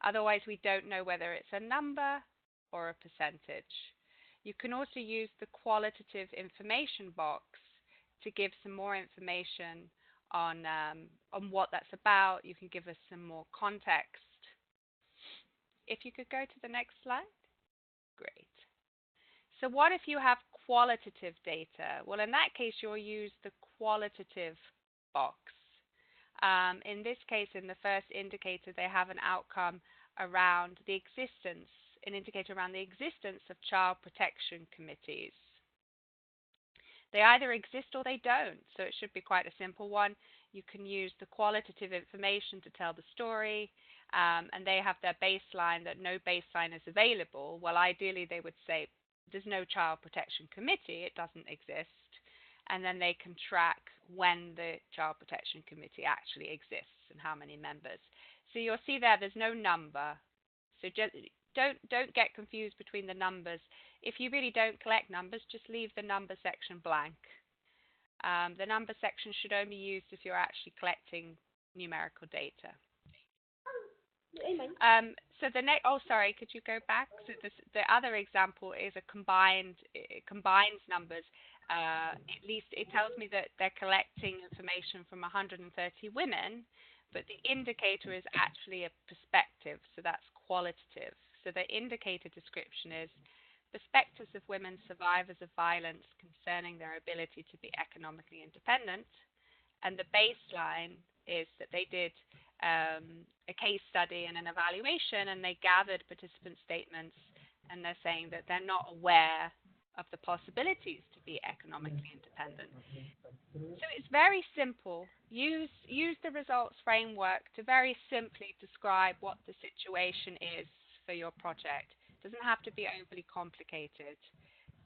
Otherwise, we don't know whether it's a number or a percentage. You can also use the qualitative information box to give some more information on what that's about. You can give us some more context. If you could go to the next slide. Great. So what if you have qualitative data? Well, in that case, you'll use the qualitative box. In this case, in the first indicator, they have an outcome around the existence, an indicator around the existence of child protection committees. They either exist or they don't, so it should be quite a simple one. You can use the qualitative information to tell the story, and they have their baseline that no baseline is available. Well, ideally, they would say there's no child protection committee, it doesn't exist, and then they can track when the child protection committee actually exists and how many members. So you'll see there's no number. So just don't get confused between the numbers. If you really don't collect numbers, just leave the number section blank. The number section should only be used if you're actually collecting numerical data. So the next, oh sorry, could you go back? So the other example is it combines numbers. At least it tells me that they're collecting information from 130 women, but the indicator is actually a perspective, so that's qualitative. So the indicator description is perspectives of women survivors of violence concerning their ability to be economically independent. And the baseline is that they did a case study and an evaluation, and they gathered participant statements, and they're saying that they're not aware of the possibilities to be economically independent. So it's very simple. Use the results framework to very simply describe what the situation is for your project. It doesn't have to be overly complicated.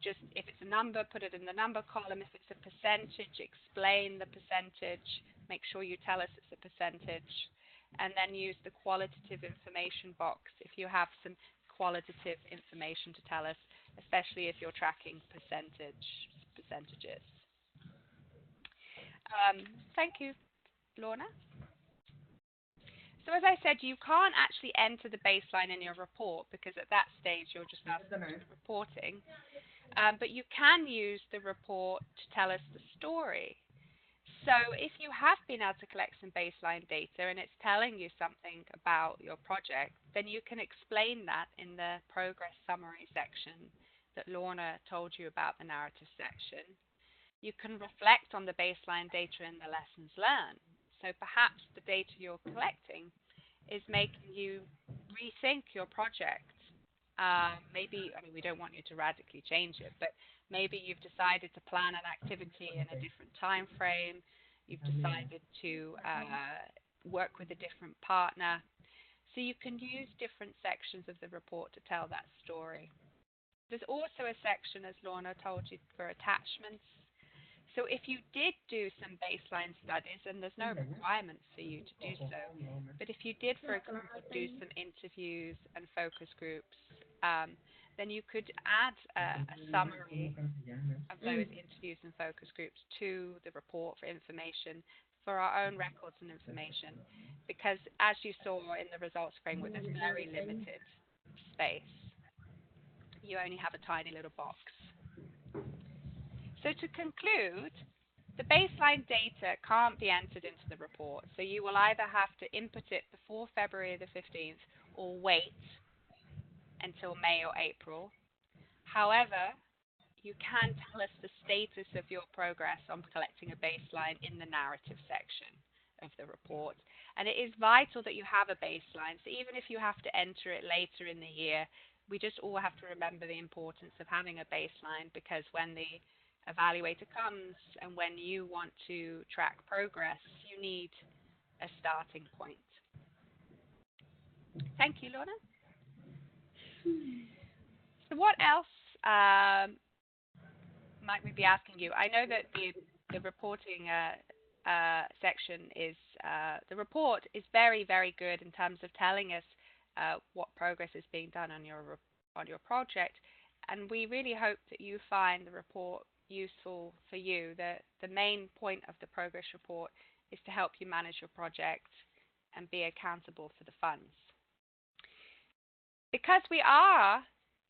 Just if it's a number, put it in the number column. If it's a percentage, explain the percentage. Make sure you tell us it's a percentage. And then use the qualitative information box if you have some qualitative information to tell us, especially if you're tracking percentages. Thank you, Lorna. So as I said, you can't actually enter the baseline in your report because at that stage you're just reporting. But you can use the report to tell us the story. So if you have been able to collect some baseline data and it's telling you something about your project, then you can explain that in the progress summary section that Lorna told you about, the narrative section. You can reflect on the baseline data and the lessons learned. So perhaps the data you're collecting is making you rethink your project. Maybe, I mean, we don't want you to radically change it, but maybe you've decided to plan an activity in a different time frame. You've decided to work with a different partner. So you can use different sections of the report to tell that story. There's also a section, as Lorna told you, for attachments. So if you did do some baseline studies, and there's no requirement for you to do so, but if you did, for example, do some interviews and focus groups, then you could add a summary of those interviews and focus groups to the report for information, for our own records and information, because as you saw in the results framework, there's very limited space. You only have a tiny little box. So to conclude, the baseline data can't be entered into the report, so you will either have to input it before February the 15th or wait until May or April. However, you can tell us the status of your progress on collecting a baseline in the narrative section of the report. And it is vital that you have a baseline, so even if you have to enter it later in the year, we just all have to remember the importance of having a baseline, because when the evaluator comes and when you want to track progress, you need a starting point. Thank you, Lorna. So what else might we be asking you? I know that the reporting section is, the report is very, very good in terms of telling us what progress is being done on your project, and we really hope that you find the report useful for you. The main point of the progress report is to help you manage your project and be accountable for the funds. Because we are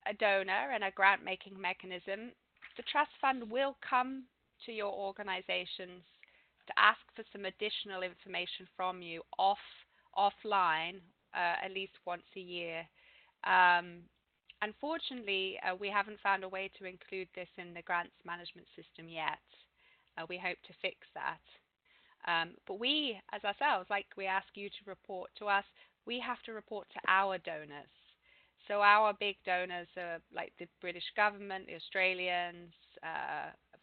a donor and a grant-making mechanism, the trust fund will come to your organizations to ask for some additional information from you offline at least once a year. Unfortunately, we haven't found a way to include this in the grants management system yet. We hope to fix that. But we, as ourselves, like we ask you to report to us, we have to report to our donors. So our big donors are like the British government, the Australians,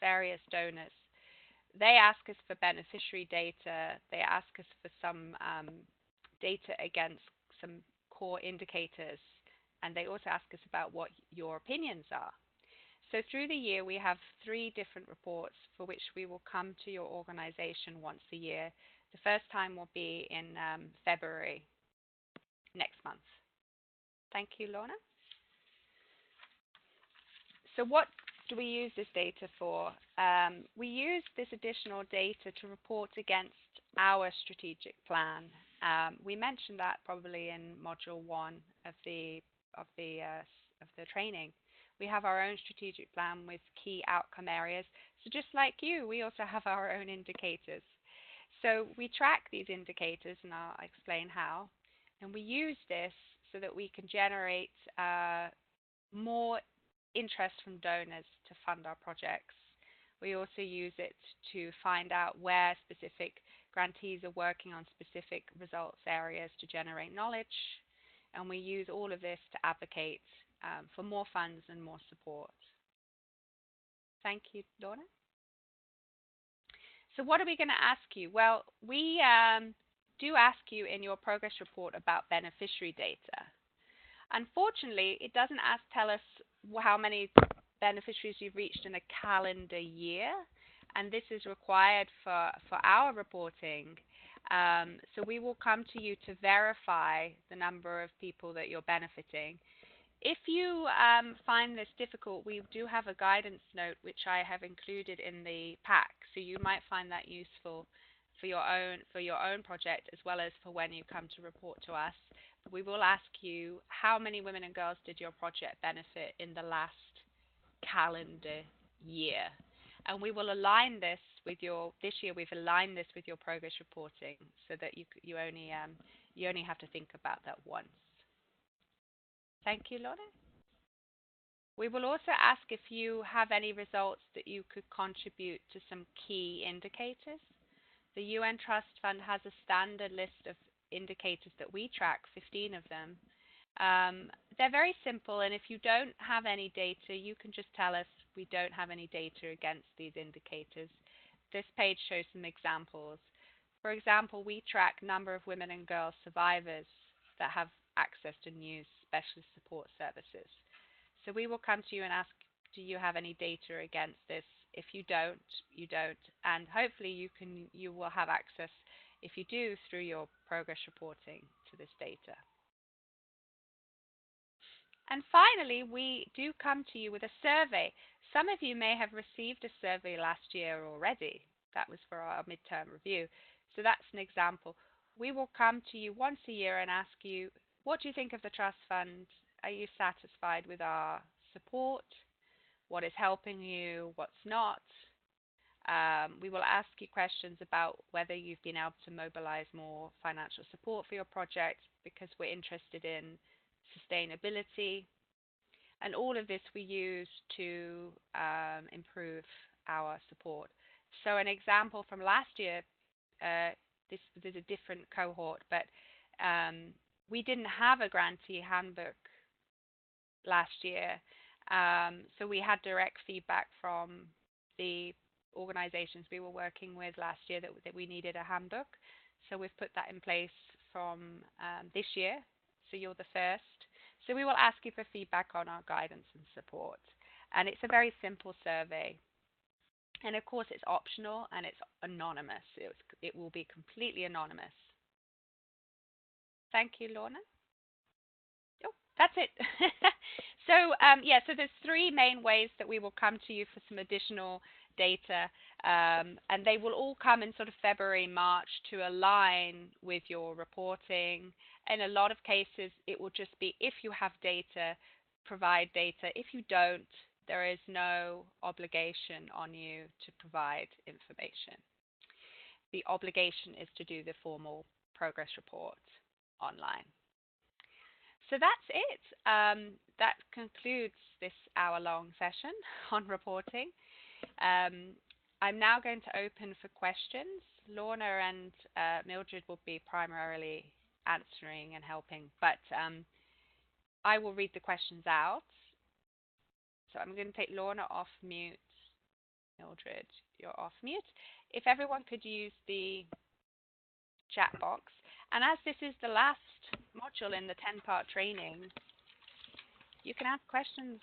various donors. They ask us for beneficiary data. They ask us for some data against some core indicators. And they also ask us about what your opinions are. So through the year, we have 3 different reports for which we will come to your organization once a year. The first time will be in February next month. Thank you, Lorna. So what do we use this data for? We use this additional data to report against our strategic plan. We mentioned that probably in module 1 of the training. We have our own strategic plan with key outcome areas. So just like you, we also have our own indicators. So we track these indicators, and I'll explain how. And we use this so that we can generate more interest from donors to fund our projects. We also use it to find out where specific grantees are working on specific results areas to generate knowledge. And we use all of this to advocate for more funds and more support. Thank you, Lorna. So what are we going to ask you? Well, we do ask you in your progress report about beneficiary data. Unfortunately, it doesn't tell us how many beneficiaries you've reached in a calendar year, and this is required for our reporting. So we will come to you to verify the number of people that you're benefiting. If you find this difficult, we do have a guidance note which I have included in the pack, so you might find that useful for your own project as well as for when you come to report to us. But we will ask you, how many women and girls did your project benefit in the last calendar year? And we will align this with this year we've aligned this with your progress reporting so that you only have to think about that once. Thank you, Lorna. We will also ask if you have any results that you could contribute to some key indicators. The UN Trust Fund has a standard list of indicators that we track, 15 of them. They're very simple, and if you don't have any data, you can just tell us we don't have any data against these indicators. This page shows some examples. For example, we track number of women and girl survivors that have access to news specialist support services. So we will come to you and ask, do you have any data against this? If you don't, you don't. And hopefully you will have access, if you do, through your progress reporting to this data. And finally, we do come to you with a survey. Some of you may have received a survey last year already. That was for our midterm review. So that's an example. We will come to you once a year and ask you, what do you think of the trust fund? Are you satisfied with our support? What is helping you? What's not? We will ask you questions about whether you've been able to mobilize more financial support for your project, because we're interested in sustainability. And all of this we use to improve our support. So an example from last year, this is a different cohort, but we didn't have a grantee handbook last year. So we had direct feedback from the organizations we were working with last year that we needed a handbook. So we've put that in place from this year. So you're the first. So we will ask you for feedback on our guidance and support. And it's a very simple survey. And of course, it's optional and it's anonymous. It will be completely anonymous. Thank you, Lorna. Oh, that's it. So so there's 3 main ways that we will come to you for some additional data, and they will all come in sort of February, March to align with your reporting. In a lot of cases, it will just be if you have data, provide data. If you don't, there is no obligation on you to provide information. The obligation is to do the formal progress report online. So that's it. That concludes this hour-long session on reporting. I'm now going to open for questions. Lorna and Mildred will be primarily answering and helping, but I will read the questions out. So I'm going to take Lorna off mute. Mildred, you're off mute. If everyone could use the chat box. And as this is the last module in the 10-part training, you can ask questions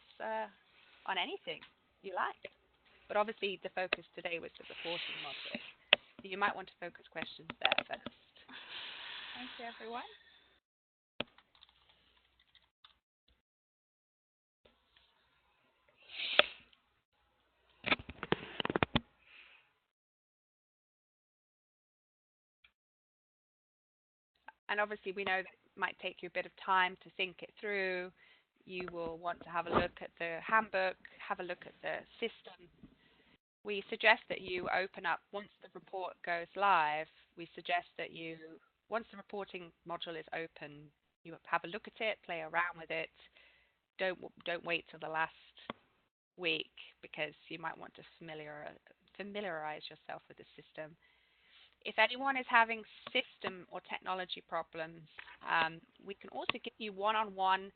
on anything you like. But obviously the focus today was the reporting module. So you might want to focus questions there first. Thank you, everyone. And obviously we know that it might take you a bit of time to think it through. You will want to have a look at the handbook, have a look at the system. We suggest that you open up, once the report goes live, we suggest that you, once the reporting module is open, you have a look at it, play around with it. Don't wait till the last week, because you might want to familiarize yourself with the system. If anyone is having system or technology problems, we can also give you one-on-one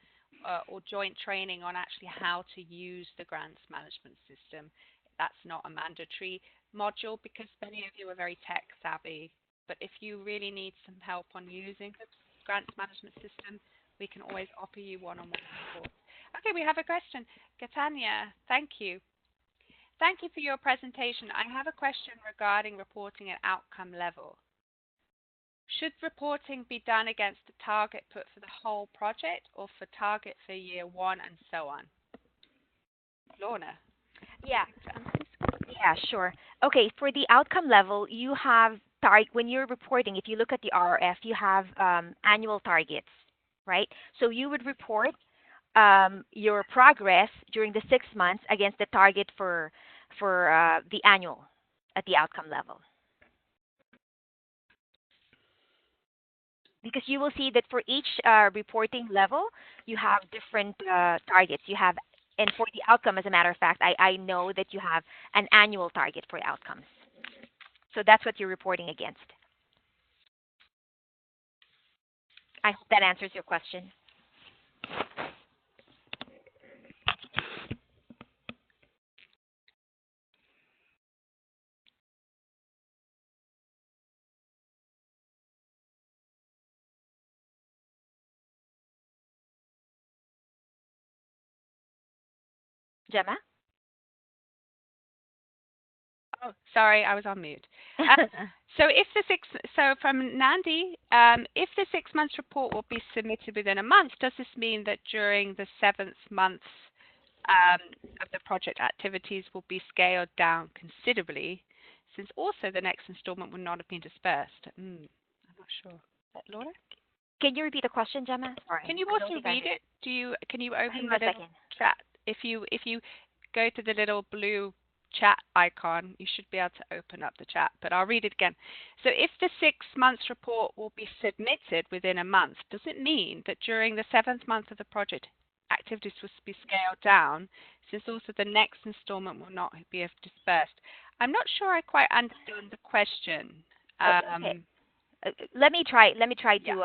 or joint training on actually how to use the grants management system. That's not a mandatory module because many of you are very tech savvy. But if you really need some help on using the grants management system, we can always offer you one-on-one support. Okay, we have a question. Catania, thank you. Thank you for your presentation. I have a question regarding reporting at outcome level. Should reporting be done against the target put for the whole project or for target for year one and so on? Lorna? Yeah. Yeah, sure. Okay, for the outcome level, you have when you're reporting, if you look at the RRF, you have annual targets, right? So you would report your progress during the 6 months against the target for the annual at the outcome level. Because you will see that for each reporting level, you have different targets. You have, and for the outcome, as a matter of fact, I know that you have an annual target for outcomes. So that's what you're reporting against. I hope that answers your question. Gemma? Oh, sorry, I was on mute. So from Nandi, if the 6 months report will be submitted within a month, does this mean that during the 7th month of the project activities will be scaled down considerably, since also the next installment will not have been dispersed? I'm not sure. Laura? Can you repeat the question, Gemma? Sorry. Can you also read it? Can you open the little chat? If you go to the little blue chat icon, you should be able to open up the chat, but I'll read it again. So if the 6 months report will be submitted within a month, does it mean that during the 7th month of the project, activities will be scaled down, since also the next installment will not be dispersed? I'm not sure I quite understand the question. Okay. Let me try to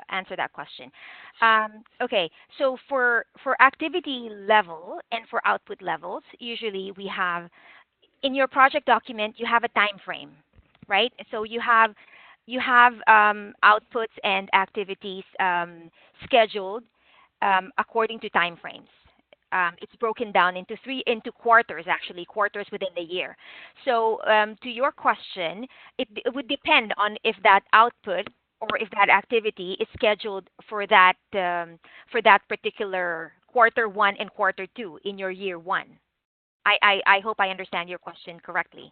answer that question. Okay, so for activity level and for output levels, usually we have, in your project document, you have a time frame, right? So you have outputs and activities scheduled according to time frames. It's broken down into quarters, actually, quarters within the year. So to your question, it would depend on if that output or if that activity is scheduled for that particular quarter 1 and quarter 2 in your year 1. I hope I understand your question correctly.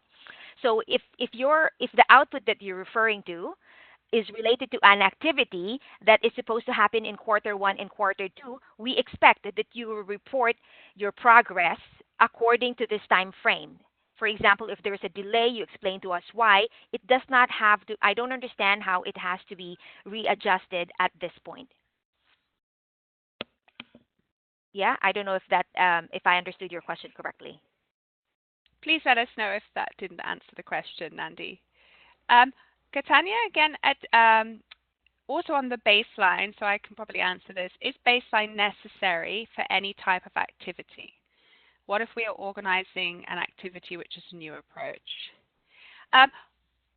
So if the output that you're referring to is related to an activity that is supposed to happen in quarter one and quarter two, we expect that you will report your progress according to this time frame. For example, if there's a delay, you explain to us why. It does not have to, I don't understand how it has to be readjusted at this point. Yeah, I don't know if that, if I understood your question correctly. Please let us know if that didn't answer the question, Nandi. Catania, again, also on the baseline, so I can probably answer this. Is baseline necessary for any type of activity? What if we are organizing an activity which is a new approach?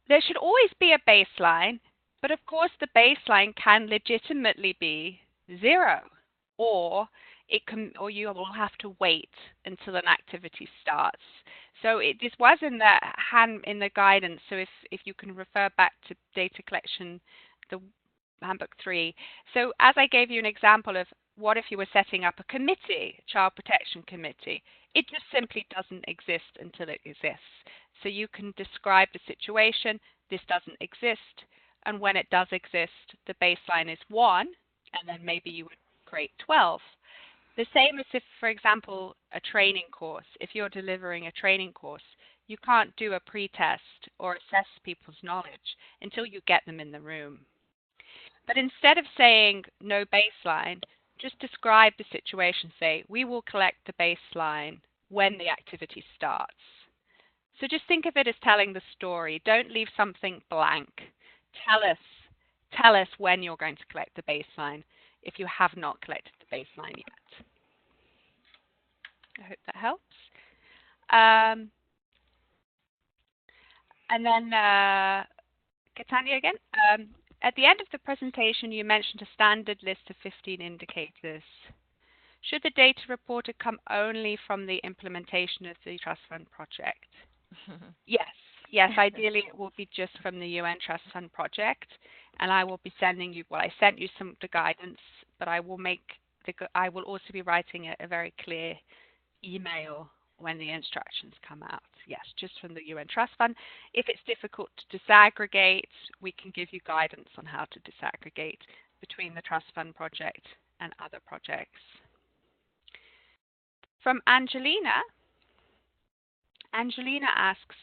There should always be a baseline, but of course the baseline can legitimately be 0, or it can, or you will have to wait until an activity starts. So this was in the guidance. So if you can refer back to data collection, the handbook 3. So as I gave you an example of what if you were setting up a committee, child protection committee, it just simply doesn't exist until it exists. So you can describe the situation, this doesn't exist, and when it does exist, the baseline is 1, and then maybe you would create 12. The same as if, for example, a training course. If you're delivering a training course, you can't do a pretest or assess people's knowledge until you get them in the room. But instead of saying no baseline, just describe the situation. Say, we will collect the baseline when the activity starts. So just think of it as telling the story. Don't leave something blank. Tell us when you're going to collect the baseline if you have not collected the baseline yet. I hope that helps. And then Catania again. At the end of the presentation, you mentioned a standard list of 15 indicators. Should the data reported come only from the implementation of the Trust Fund project? Yes, ideally it will be just from the UN Trust Fund project, and I will be sending you, well, I sent you the guidance, but I will also be writing a very clear email when the instructions come out. Yes, just from the UN Trust Fund. If it's difficult to disaggregate, we can give you guidance on how to disaggregate between the Trust Fund project and other projects. From Angelina. Angelina asks,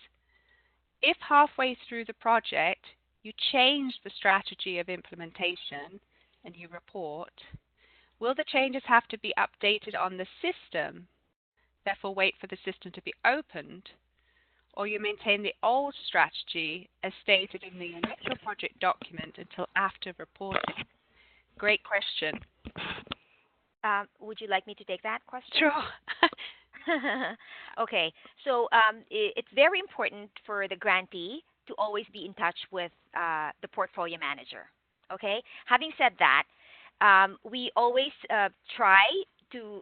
if halfway through the project you change the strategy of implementation and you report, will the changes have to be updated on the system, therefore wait for the system to be opened, or you maintain the old strategy as stated in the initial project document until after reporting? Great question. Would you like me to take that question? Sure. Okay, so it's very important for the grantee to always be in touch with the portfolio manager. Okay, having said that, we always try to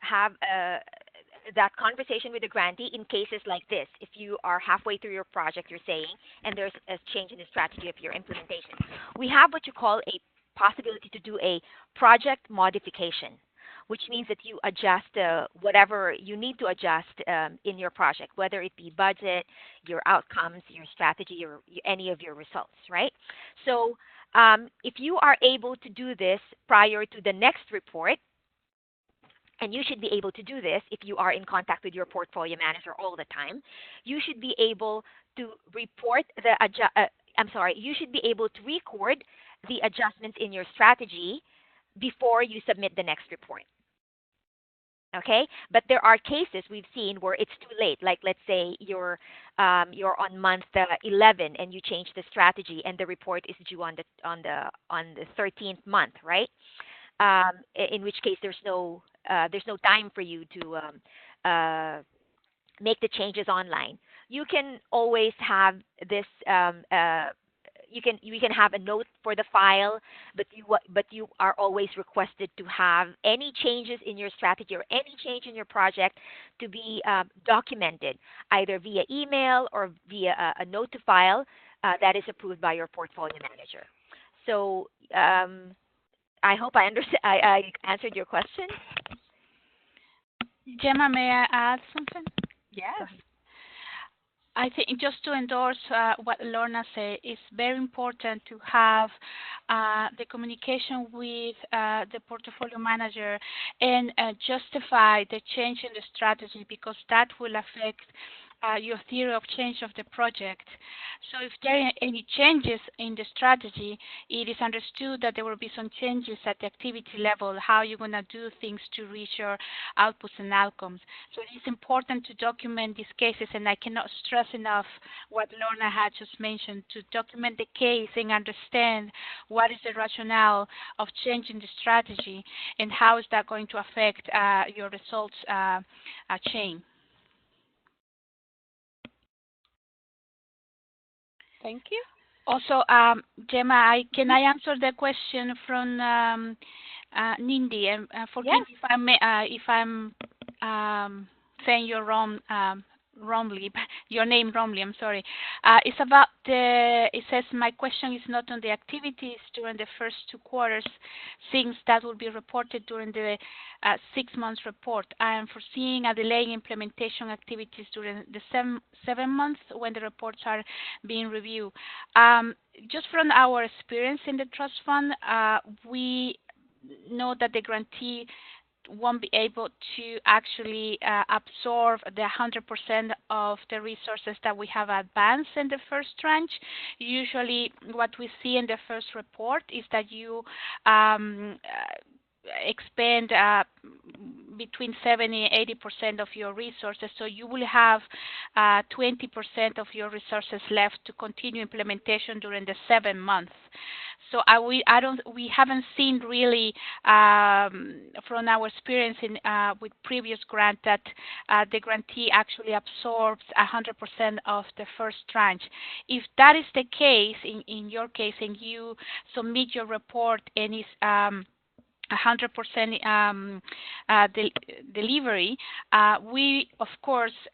have that conversation with the grantee in cases like this. If you are halfway through your project, you're saying, and there's a change in the strategy of your implementation, we have what you call a possibility to do a project modification, which means that you adjust whatever you need to adjust in your project, whether it be budget, your outcomes, your strategy, or any of your results, right? So if you are able to do this prior to the next report, and you should be able to do this if you are in contact with your portfolio manager all the time, you should be able to report the you should be able to record the adjustments in your strategy before you submit the next report. Okay, but there are cases we've seen where it's too late. Like, let's say you're on month 11 and you change the strategy, and the report is due on the 13th month, right? In which case there's no time for you to make the changes online. You can always have this. You can have a note for the file, but you are always requested to have any changes in your strategy or any change in your project to be documented either via email or via a note to file that is approved by your portfolio manager. So I hope I answered your question. Gemma, may I add something? Yes. I think just to endorse what Lorna said, it's very important to have the communication with the portfolio manager and justify the change in the strategy, because that will affect your theory of change of the project. So if there are any changes in the strategy, it is understood that there will be some changes at the activity level, how you're going to do things to reach your outputs and outcomes. So it is important to document these cases, and I cannot stress enough what Lorna had just mentioned, to document the case and understand what is the rationale of changing the strategy and how is that going to affect your results chain. Thank you. Also, Gemma, can I answer the question from Nindi? And forgive Yes. me if I'm saying wrongly, your name wrongly. I'm sorry. It's about it says my question is not on the activities during the first 2 quarters, since that will be reported during the 6 months report. I am foreseeing a delay in implementation activities during the 7 months when the reports are being reviewed. Just from our experience in the trust fund, we know that the grantee won't be able to actually absorb the 100% of the resources that we have advanced in the first tranche. Usually what we see in the first report is that you expend between 70 and 80% of your resources, so you will have 20% of your resources left to continue implementation during the 7 months. So we haven't seen really from our experience with previous grant that the grantee actually absorbs 100% of the first tranche. If that is the case in your case, and you submit your report and is 100% delivery, we of course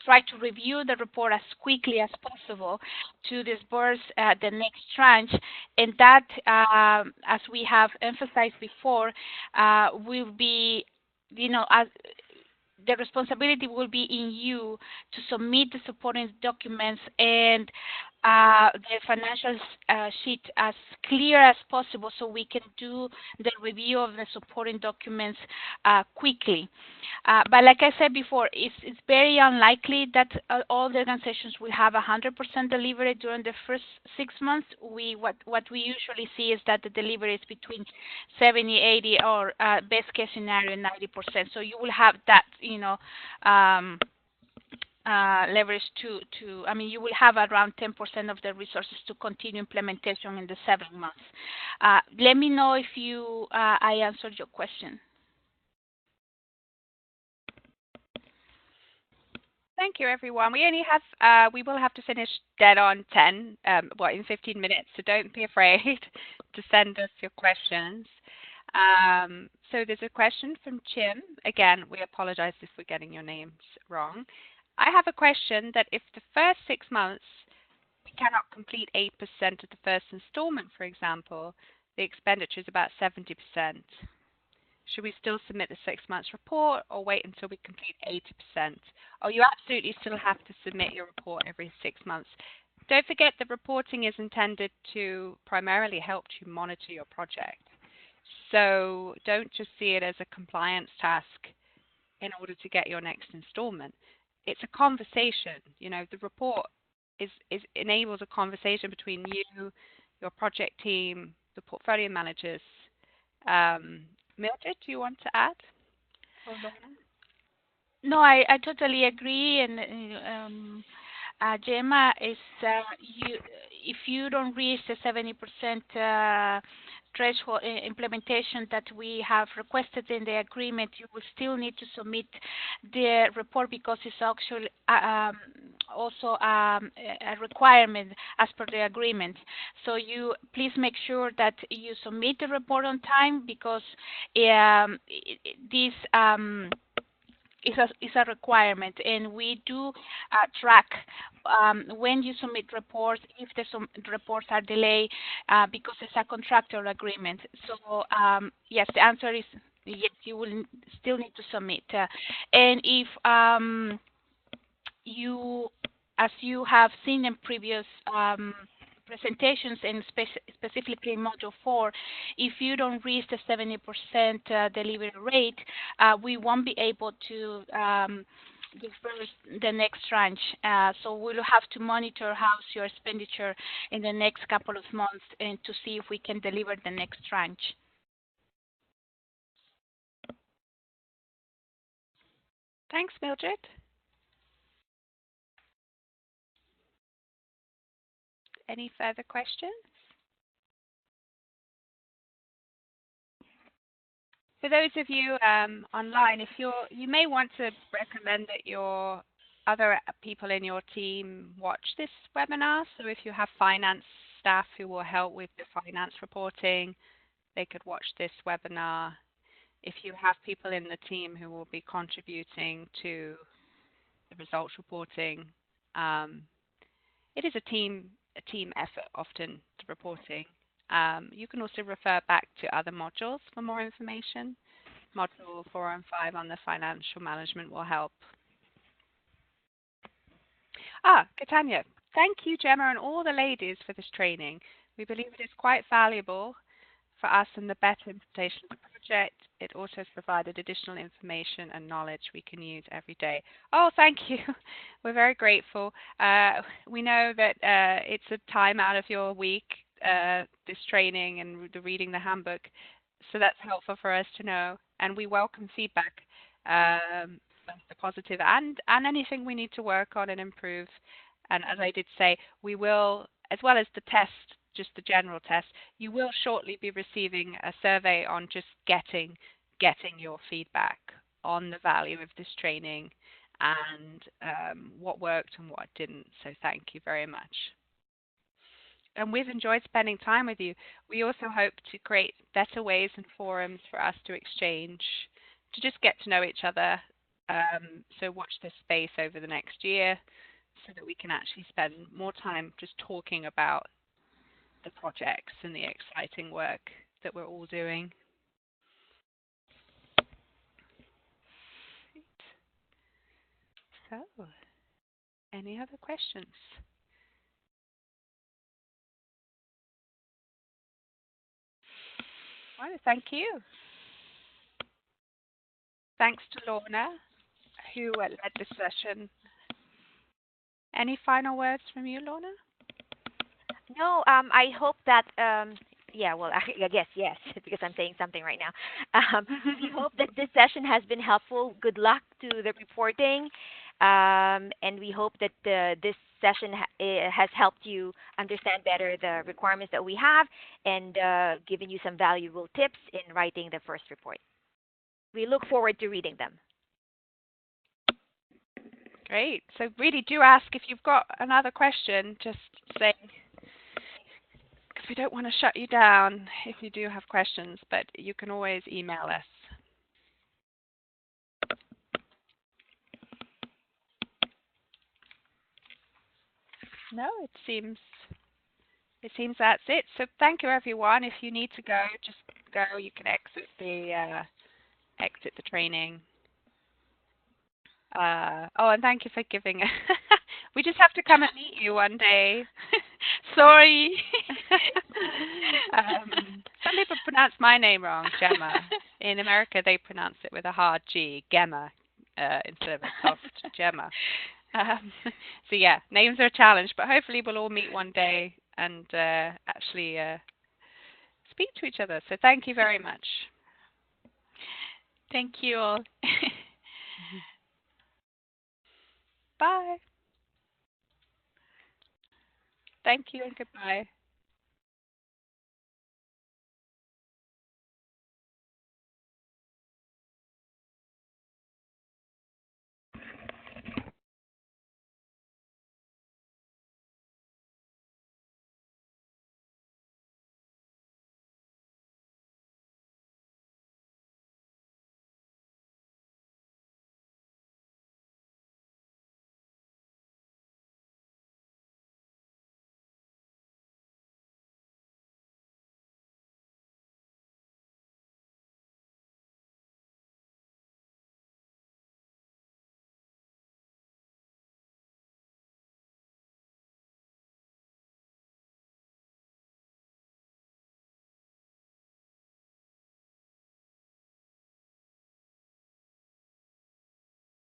try to review the report as quickly as possible to disburse the next tranche, and that, as we have emphasized before, will be, the responsibility will be in you to submit the supporting documents and the financial sheet as clear as possible, so we can do the review of the supporting documents quickly. But like I said before, it's very unlikely that all the organizations will have 100% delivery during the first 6 months. What we usually see is that the delivery is between 70, 80, or best case scenario 90%. So you will have that, leverage you will have around 10% of the resources to continue implementation in the 7 months. Let me know if I answered your question. Thank you, everyone. We only have, we will have to finish dead on 10, in 15 minutes, so don't be afraid to send us your questions. So there's a question from Chim. Again, we apologize if we're getting your names wrong. I have a question that if the first 6 months we cannot complete 8% of the first installment, for example, the expenditure is about 70%. Should we still submit the 6 months report or wait until we complete 80%? Oh, you absolutely still have to submit your report every 6 months. Don't forget that reporting is intended to primarily help you monitor your project. So don't just see it as a compliance task in order to get your next installment. It's a conversation. The report enables a conversation between you, your project team, the portfolio managers. Mildred, do you want to add? No, I totally agree. And Gemma, if you don't reach the 70% threshold implementation that we have requested in the agreement, you will still need to submit the report, because it's actually also a requirement as per the agreement. So you please make sure that you submit the report on time, because this is a requirement, and we do track when you submit reports, if the reports are delayed, because it's a contractual agreement. So yes, the answer is yes, you will still need to submit. And if as you have seen in previous presentations, and specifically in Module 4, if you don't reach the 70% delivery rate, we won't be able to disperse the next tranche. So we'll have to monitor how's your expenditure in the next couple of months and to see if we can deliver the next tranche. Thanks, Mildred. Any further questions? For those of you online, if you may want to recommend that your other people in your team watch this webinar. So if you have finance staff who will help with the finance reporting, they could watch this webinar. If you have people in the team who will be contributing to the results reporting, it is a team effort often, the reporting. You can also refer back to other modules for more information. Module 4 and 5 on the financial management will help. Catania, thank you, Gemma, and all the ladies for this training. We believe it is quite valuable for us in the better implementation of the project. It also has provided additional information and knowledge we can use every day. Oh, thank you. We're very grateful. We know that it's a time out of your week, this training and reading the handbook, so that's helpful for us to know. And we welcome feedback, both the positive and anything we need to work on and improve. And as I did say, we will, as well as the test, just the general test, you will shortly be receiving a survey on just getting your feedback on the value of this training and what worked and what didn't. So thank you very much. And we've enjoyed spending time with you. We also hope to create better ways and forums for us to exchange, to just get to know each other. So watch this space over the next year so that we can actually spend more time just talking about the projects and the exciting work that we're all doing. So, any other questions? Well, thank you. Thanks to Lorna, who led this session. Any final words from you, Lorna? No, I hope that, yeah, well, I guess yes, because I'm saying something right now. We hope that this session has been helpful. Good luck to the reporting, and we hope that this session has helped you understand better the requirements that we have and given you some valuable tips in writing the first report. We look forward to reading them. Great. So really do ask if you've got another question, just say, because we don't want to shut you down if you do have questions, but you can always email us. No, it seems that's it. So thank you, everyone. If you need to go, just go. You can exit the training. Oh, and thank you for giving. We just have to come and meet you one day. Sorry. Some people pronounce my name wrong, Gemma. In America, they pronounce it with a hard G, Gemma, instead of a soft Gemma. So yeah, names are a challenge, but hopefully we'll all meet one day and actually speak to each other. So thank you very much. Thank you all. Bye. Thank you and goodbye.